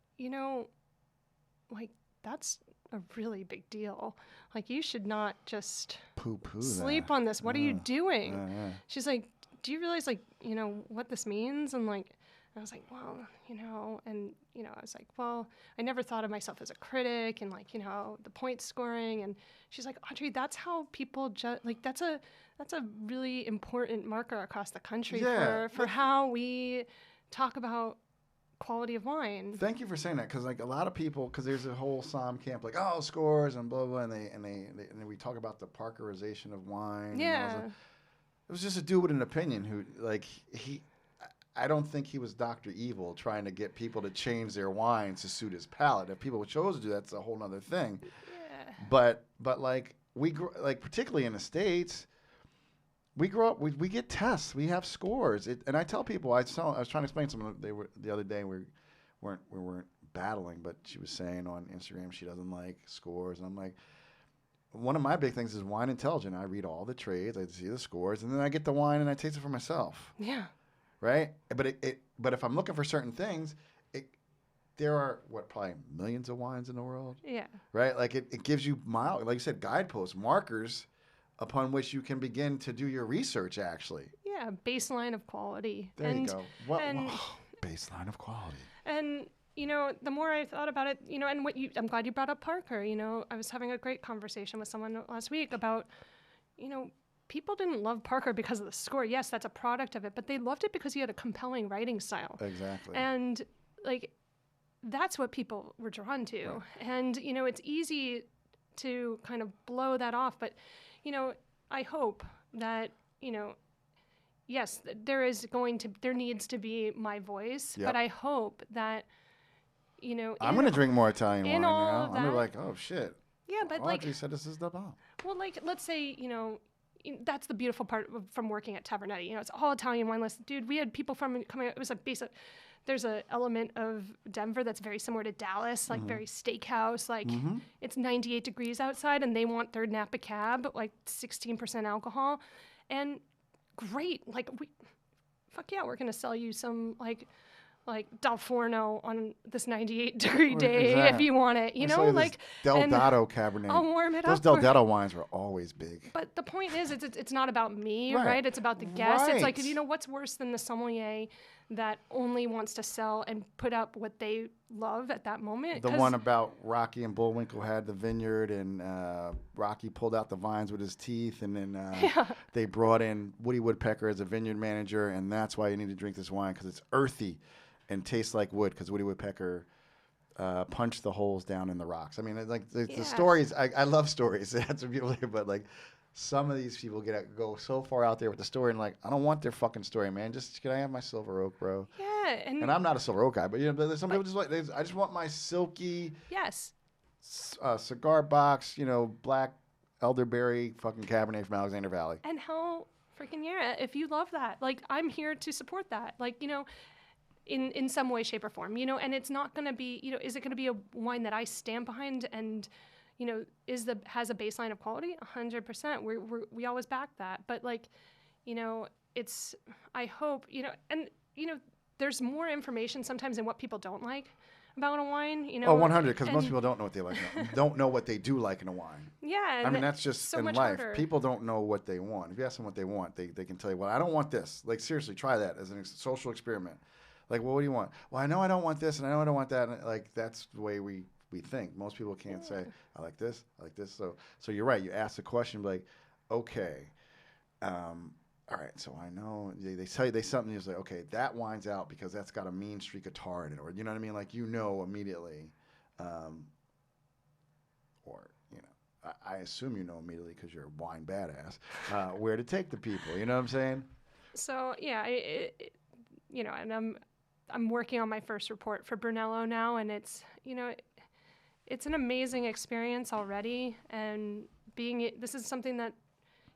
that's a really big deal. Like, you should not just poo-poo sleep that. on this. What are you doing? She's like, do you realize, what this means? And I was like, well, I was like, well, I never thought of myself as a critic, and the point scoring. And she's like, Audrey, that's how people judge. Like, that's a really important marker across the country for how we talk about quality of wine. Thank you for saying that, because a lot of people, because there's a whole Somm camp, scores and blah blah, and then we talk about the Parkerization of wine. Yeah. It was just a dude with an opinion who, I don't think he was Dr. Evil trying to get people to change their wines to suit his palate. If people chose to do that, that's a whole other thing. Yeah. But we grew, particularly in the States, we grow up. We get tests. We have scores. And I tell people, I was trying to explain to them. They were the other day. We weren't battling, but she was saying on Instagram she doesn't like scores, and I'm like, one of my big things is wine intelligent. I read all the trades, I see the scores, and then I get the wine and I taste it for myself. Yeah. Right? But if I'm looking for certain things, there are probably millions of wines in the world. Yeah. Right? It gives you like you said, guideposts, markers upon which you can begin to do your research, actually. Yeah, baseline of quality. There you go. Baseline of quality. And the more I thought about it, and I'm glad you brought up Parker. I was having a great conversation with someone last week about, people didn't love Parker because of the score. Yes, that's a product of it, but they loved it because he had a compelling writing style. Exactly. And that's what people were drawn to. Right. And, it's easy to kind of blow that off, but, I hope that, yes, there needs to be my voice, but I hope that you know, I'm going to drink more Italian wine all now. of I'm that- like, oh, shit. Yeah, but Audrey said this is the bomb. well, like, let's say, you know, that's the beautiful part from working at Tavernetti. You know, it's all Italian wine list. Dude, we had people from coming out. It was like basic. There's an element of Denver that's very similar to Dallas, like very steakhouse. Like it's 98 degrees outside, and they want their Napa Cab, like 16% alcohol, and great. Like fuck yeah, we're gonna sell you some like Dal Forno on this 98-degree day if you want it. You know, like Del Dotto Cabernet. I'll warm it Those up. Del Dotto wines were always big. But the point is, it's not about me, Right. right? It's about the guest. It's like, Right. you know, what's worse than the sommelier that only wants to sell and put up what they love at that moment? The one about Rocky and Bullwinkle had the vineyard, and Rocky pulled out the vines with his teeth, and then they brought in Woody Woodpecker as a vineyard manager, and that's why you need to drink this wine, because it's earthy and tastes like wood, because Woody Woodpecker punched the holes down in the rocks. I mean, like the stories, I love stories. That's a beautiful thing, but like some of these people go so far out there with the story, and like, I don't want their fucking story, man. Just, can I have my Silver Oak, bro? Yeah. And I'm not a Silver Oak guy, but you know, there's some people just like, I just want my silky cigar box, you know, black elderberry fucking Cabernet from Alexander Valley. And hell freaking yeah, if you love that, like, I'm here to support that. Like, you know, in some way, shape, or form, you know, and it's not going to be, you know, is it going to be a wine that I stand behind and, you know, has a baseline of quality? 100%. We always back that. But like, you know, I hope, you know, and, you know, there's more information sometimes in what people don't like about a wine, you know. 100, because most people don't know what they like, don't know what they do like in a wine. Yeah. I mean, that's just so in much life. harder. People don't know what they want. If you ask them what they want, they can tell you, well, I don't want this. Like, seriously, try that as a social experiment. Like, well, what do you want? Well, I know I don't want this, and I know I don't want that. And like, that's the way we think. Most people can't say, I like this, I like this. So you're right. You ask the question, like, okay, all right. So I know they tell you something. You're like, okay, that wine's out because that's got a mean streak of tar in it, or you know what I mean? Like, you know immediately, or you know, I assume you know immediately because you're a wine badass, where to take the people. You know what I'm saying? So yeah, you know, and I'm working on my first report for Brunello now, and it's, you know, it's an amazing experience already, and this is something that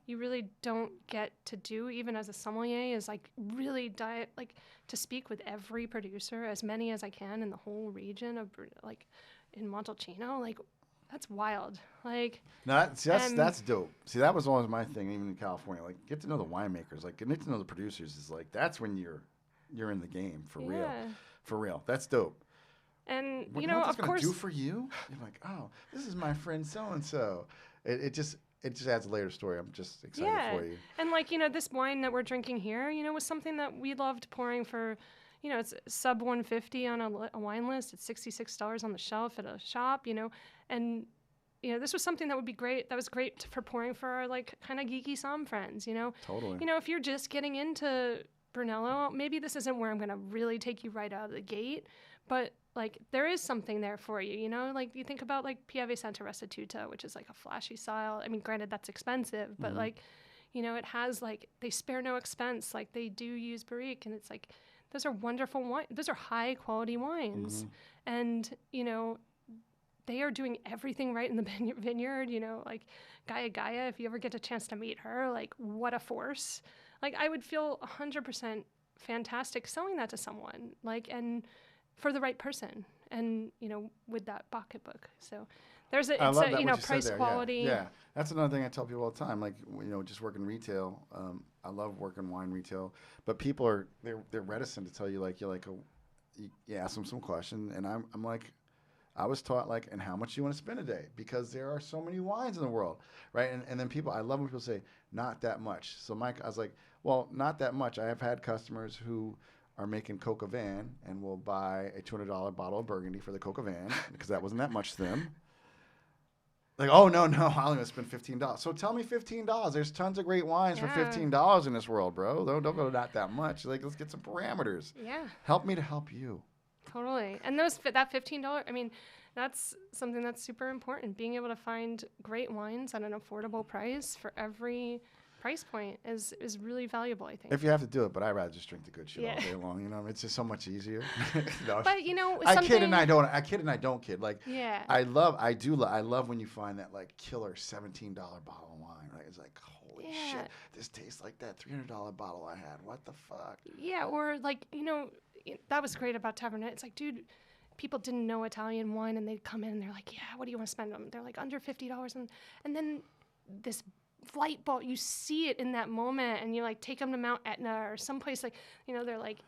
you really don't get to do even as a sommelier, is like really like to speak with every producer, as many as I can in the whole region of like in Montalcino. Like, that's wild. Like, no, that's dope. See, that was always my thing, even in California. Like, get to know the winemakers, like get to know the producers. Is like, that's when you're in the game for real. For real. That's dope. And what, you know, of course, do for you. You're like, oh, this is my friend so and so. It just adds a layer of story. I'm just excited for you. And like, you know, this wine that we're drinking here, you know, was something that we loved pouring for. You know, it's sub 150 on a wine list. It's $66 on the shelf at a shop. You know, and you know, this was something that would be great. That was great for pouring for our like kind of geeky Somm friends. You know, totally. You know, if you're just getting into Brunello, maybe this isn't where I'm going to really take you right out of the gate, but like there is something there for you, you know, like you think about like Pieve Santa Restituta, which is like a flashy style. I mean, granted that's expensive, but like, you know, it has like, they spare no expense. Like they do use barrique, and it's like, those are wonderful wine. Those are high quality wines. And, you know, they are doing everything right in the vineyard, you know, like Gaia, if you ever get a chance to meet her, like what a force. Like, I would feel 100% fantastic selling that to someone, like, and for the right person, and, you know, with that pocketbook. So there's you know, price quality. Yeah. That's another thing I tell people all the time. Like, you know, just working retail. I love working wine retail, but people they're reticent to tell you, like, you ask them some question, and I'm like, I was taught, like, and how much do you want to spend a day? Because there are so many wines in the world, right? And then I love when people say, not that much. So Mike, I was like, well, not that much. I have had customers who are making coq au vin and will buy a $200 bottle of Burgundy for the coq au vin because that wasn't that much to them. Like, oh, no, I only want to spend $15. So tell me $15. There's tons of great wines for $15 in this world, bro. Don't go not that much. Like, let's get some parameters. Yeah. Help me to help you. Totally. And that $15, I mean, that's something that's super important. Being able to find great wines at an affordable price for every price point is really valuable, I think. If you have to do it, but I'd rather just drink the good shit Yeah. all day long. You know, it's just so much easier. No, But you know, I kid something. and I don't. I kid and I don't kid. Like, Yeah. I love when you find that like killer $17 bottle of wine. Right? It's like, holy Yeah. shit, this tastes like that $300 bottle I had. What the fuck? Yeah, or like, you know, that was great about Tavernet. It's like, dude, people didn't know Italian wine, and they'd come in and they're like, yeah, what do you want to spend on them? They're like under $50, and then this light bulb, you see it in that moment, and you like take them to Mount Etna or someplace like, you know, they're like,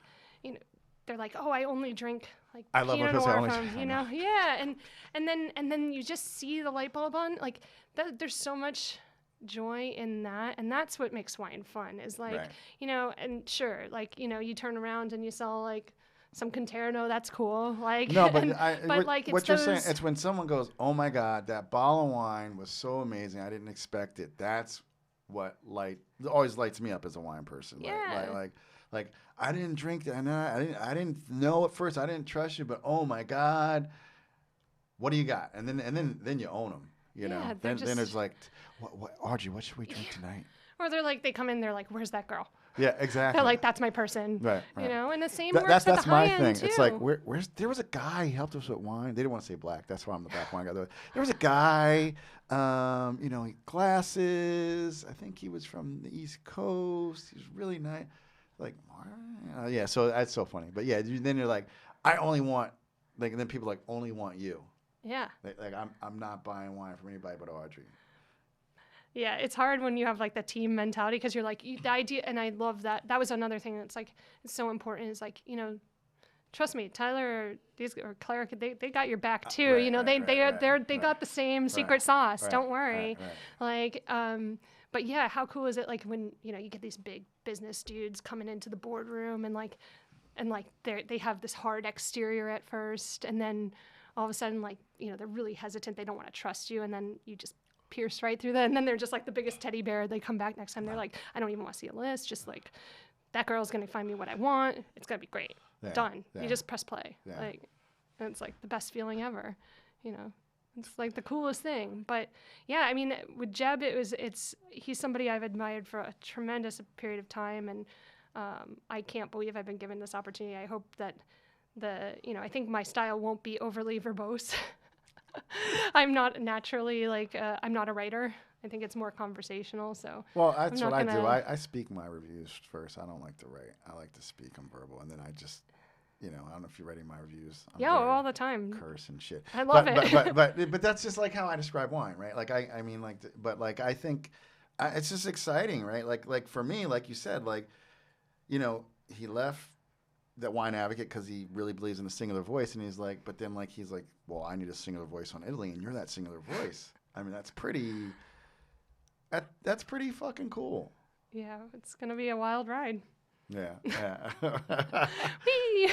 oh, I only drink like I love when Pinot people say Noir only- from, I you know. know, yeah, and then you just see the light bulb on, like that. There's so much joy in that, and that's what makes wine fun. Is like, Right. you know, and sure, like, you know, you turn around and you sell like some Conterno, that's cool. Like, No, but like what it's you're those, saying, it's when someone goes, "Oh my God, that bottle of wine was so amazing. I didn't expect it." That's what always lights me up as a wine person. Yeah. Like I didn't drink that, and I didn't know at first. I didn't trust you, but oh my God, what do you got? And then you own them. You Yeah, know. they're Then it's just- like, what Audrey, what should we drink tonight? or they're like, they come in, they're like, where's that girl? Yeah, exactly. They're like, that's my person. Right. You know, and the same That- works that's at the my high thing. end too. It's like there was a guy, he helped us with wine. They didn't want to say black. That's why I'm the black wine guy. There was a guy, you know, glasses. I think he was from the East Coast. He was really nice. Like, yeah. So that's so funny. But yeah, then you're like, I only want, like, and then people like only want you. Yeah. Like I'm not buying wine from anybody but Audrey. Yeah, it's hard when you have like the team mentality, because you're like, the idea, and I love that. That was another thing that's like, it's so important, is like, you know, trust me, Tyler or Claire, they got your back too. Right, you know, right, they got the same secret sauce. right, Don't worry. right. Like, but yeah, how cool is it? Like when, you know, you get these big business dudes coming into the boardroom, and like they have this hard exterior at first, and then all of a sudden, like, you know, they're really hesitant. They don't want to trust you, and then you just pierce right through that, and then they're just like the biggest teddy bear. They come back next time, they're like, I don't even want to see a list, just like, that girl's gonna find me what I want, it's gonna be great. Done. You just press play. Like, and it's like the best feeling ever, you know. It's like the coolest thing. But yeah, I mean, with Jeb, he's somebody I've admired for a tremendous period of time, and I can't believe I've been given this opportunity. I hope that I think my style won't be overly verbose. I'm not naturally like, I'm not a writer. I think it's more conversational. So Well, that's what I do. gonna- I speak my reviews first. I don't like to write. I like to speak them verbal, and then I just, you know, I don't know if you're reading my reviews. I'm Yeah, very all the time. curse and shit. I love but, it. But that's just like how I describe wine, right? Like I mean, like, but like I think it's just exciting, right? Like for me, like you said, like, you know, he left that Wine Advocate because he really believes in the singular voice, and he's like, but then like he's like, well, I need a singular voice on Italy, and you're that singular voice. I mean, that's pretty fucking cool. Yeah, it's gonna be a wild ride. Yeah. Whee!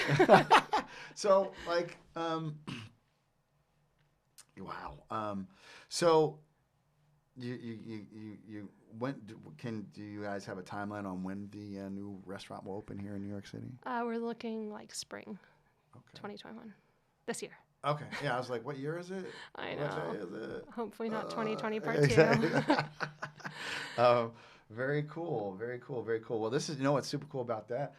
So like, wow. So you do you guys have a timeline on when the new restaurant will open here in New York City? We're looking like spring Okay. 2021, this year. Okay. Yeah, I was like, what year is it? I What know. day is it? Hopefully not 2020 part Exactly. 2. Very cool. Very cool. Very cool. Well, this is, you know what's super cool about that?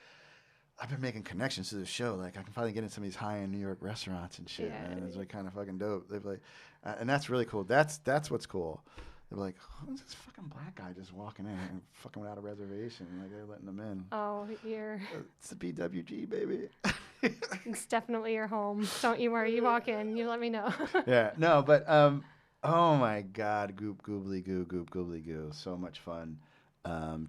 I've been making connections to the show. Like, I can finally get in some of these high-end New York restaurants and shit, Yeah. man. It's like kind of fucking dope. They're like, and that's really cool. That's what's cool. They're like, who's this fucking black guy just walking in and fucking without a reservation? Like, they're letting them in. Oh, It's the BWG, baby. it's definitely your home. Don't you worry. You walk in, you let me know. Yeah, no, but oh my God, goop goobly goo, so much fun.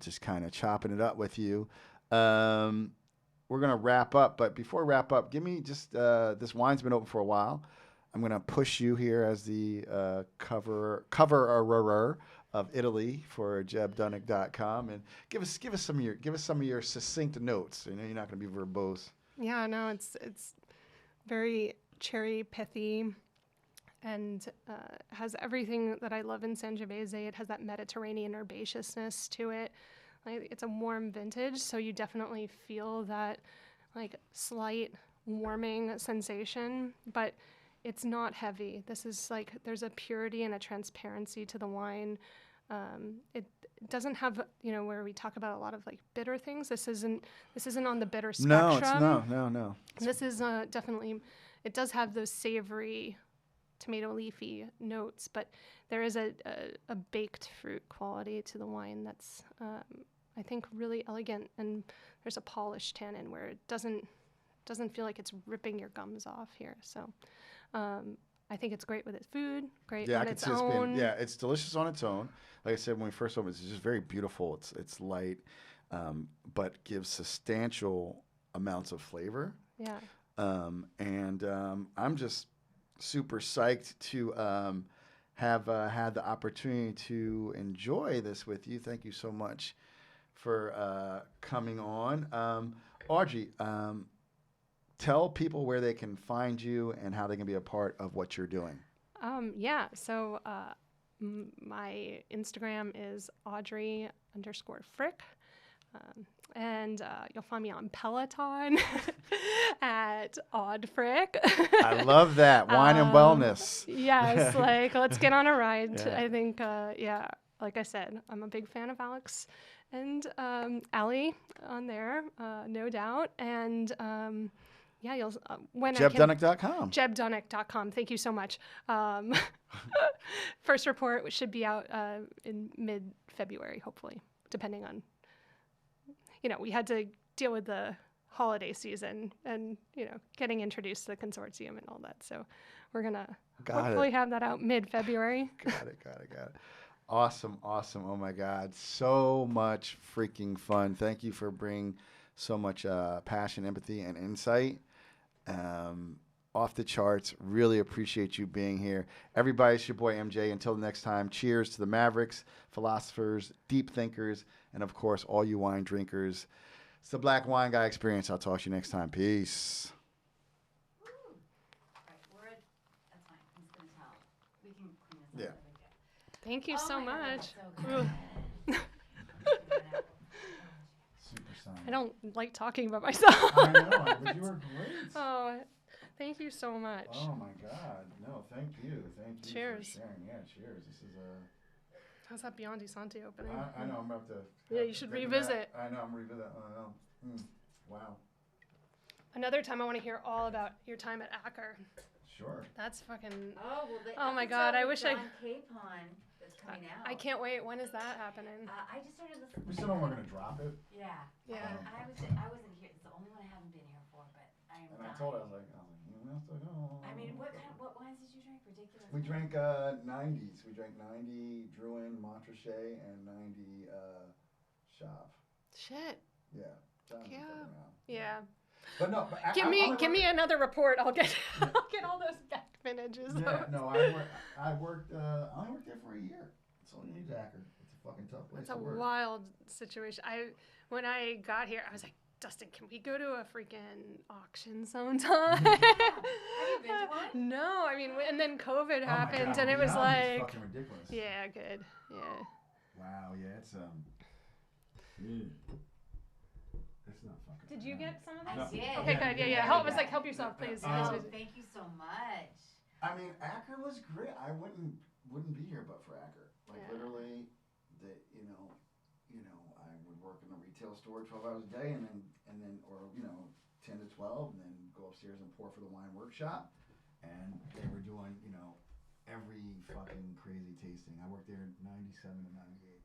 Just kind of chopping it up with you. We're gonna wrap up, but before we wrap up, give me just this wine's been open for a while. I'm gonna push you here as the coverer of Italy for jebdunnick.com, and give us some of your succinct notes. You know, you're not gonna be verbose. Yeah, no, it's very cherry pithy, and has everything that I love in Sangiovese. It has that Mediterranean herbaceousness to it. Like, it's a warm vintage, so you definitely feel that like slight warming sensation, but it's not heavy. This is like, there's a purity and a transparency to the wine. It doesn't have, where we talk about a lot of like bitter things. This isn't on the bitter No, spectrum. no. This is definitely, it does have those savory, tomato leafy notes, but there is a baked fruit quality to the wine that's, I think, really elegant, and there's a polished tannin where it doesn't feel like it's ripping your gums off here. So I think it's great with its food, great on its own. It's delicious on its own. Like I said when we first opened, it's just very beautiful. It's light, but gives substantial amounts of flavor. Yeah. I'm just super psyched to have had the opportunity to enjoy this with you. Thank you so much for coming on. Audrey, tell people where they can find you and how they can be a part of what you're doing. So my Instagram is Audrey_Frick. And you'll find me on Peloton at Aud Frick. I love that. Wine and wellness. Yes, let's get on a ride. Yeah. I think, like I said, I'm a big fan of Alex and Allie on there, no doubt. And you'll JebDunnock.com. JebDunnock.com. Thank you so much. First report should be out in mid-February, hopefully, depending on. We had to deal with the holiday season and, getting introduced to the consortium and all that. So we're going to hopefully have that out mid-February. Got it. Awesome. Oh, my God. So much freaking fun. Thank you for bringing so much passion, empathy, and insight. Off the charts. Really appreciate you being here. Everybody, it's your boy MJ. Until the next time, cheers to the Mavericks, philosophers, deep thinkers, and of course, all you wine drinkers. It's the Black Wine Guy Experience. I'll talk to you next time. Peace. That's fine. He's going to tell. We can clean this up. Yeah. Thank you so much. Super sign. I don't like talking about myself. I know, but you were great. Oh, thank you so much. Oh my God. No, thank you. Thank you Cheers. for sharing. Yeah, cheers. This is How's that Beyond Desante opening? I know, I'm about to. Yeah, you should revisit. I know, I'm revisit. I know. Wow. Another time I want to hear all about your time at Acker. Sure. That's fucking. Oh my God, I wish I. Capon that's coming out. I can't wait. When is that happening? I just started listening. We still don't want to drop it. Yeah. Yeah. I wasn't here. It's the only one I haven't been here for, but I am. And I told her, I was like, you have to go. I mean, what wines did you drink? Ridiculous. We drank 90s. We drank 90 Drouin, Montrachet, and 90 Chave. Shit. Yeah. Yeah. But no. But give me another report. I'll get all those back vintages. Yeah. No, I worked. I only worked there for a year. That's all you need, Acker. It's a fucking tough place to work. It's a wild situation. When I got here, I was like, Dustin, can we go to a freaking auction sometime? Have you been to one? No, I mean, and then COVID happened, God. and it was like, fucking ridiculous. Yeah, good, yeah. Wow, yeah, it's it's not fucking. Did you get some of I this? did. Okay, good, yeah. Help yourself, please. Thank you so much. I mean, Acker was great. I wouldn't be here but for Acker. Literally, I would work in a retail store 12 hours a day, and then, or 10 to 12, and then go upstairs and pour for the wine workshop. And they were doing, every fucking crazy tasting. I worked there in 97 to 98.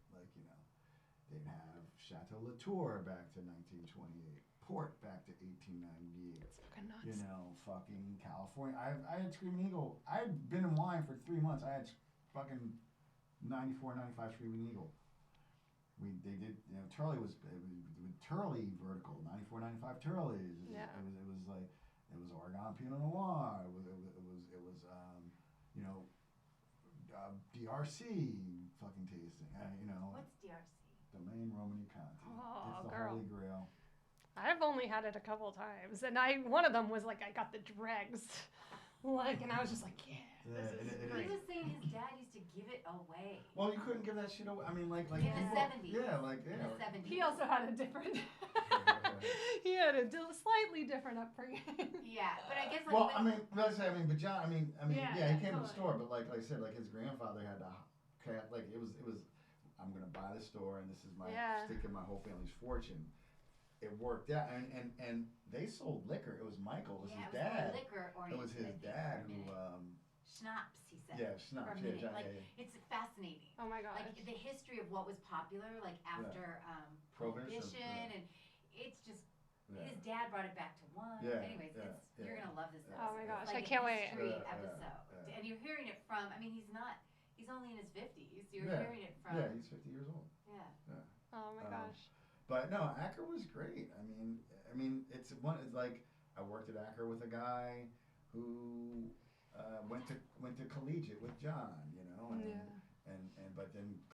They'd have Chateau Latour back to 1928, Port back to 1898. It's fucking nuts. Fucking California. I had Screaming Eagle. I had been in wine for 3 months. I had fucking 94, 95 Screaming Eagle. They did, Turley was Turley vertical, 94, 95 Turleys. It was Oregon Pinot Noir. It was DRC fucking tasting. What's DRC? Domaine Romany Conti. Oh, it's the girl. Holy Grail. I've only had it a couple times, and one of them was like I got the dregs, and I was just like, yeah. He was saying his dad used to give it away. Well, you couldn't give that shit away. I mean, like in the 70s. Yeah, In the 70s. He also had a different. He had a slightly different upbringing. Yeah, but I guess Well, I mean, let's say, but John, yeah, he came to the totally. store, but like I said, like his grandfather had to, it was I'm gonna buy the store, and this is my Yeah. sticking my whole family's fortune. It worked out, and they sold liquor. It was Michael. It was his It was dad. more liquor It was his oriented, I think, dad for a who. minute. Schnapps, he said. Yeah, schnapps, For a yeah, minute. yeah, Like, yeah. it's fascinating. Oh my gosh. Like, the history of what was popular, like, after Prohibition, Prohibition, yeah. and it's just, Yeah. his dad brought it back to wine. Yeah, Anyways, yeah, it's, yeah. you're going to love this Yeah. episode. Oh my It's gosh, like I a can't wait. history Yeah, episode. yeah. And you're hearing it from, I mean, he's only in his 50s. You're Yeah. hearing it from. Yeah, he's 50 years old. Yeah. Oh my gosh. But no, Acker was great. I mean, it's like I worked at Acker with a guy who went to collegiate with John, you know, and Yeah. but then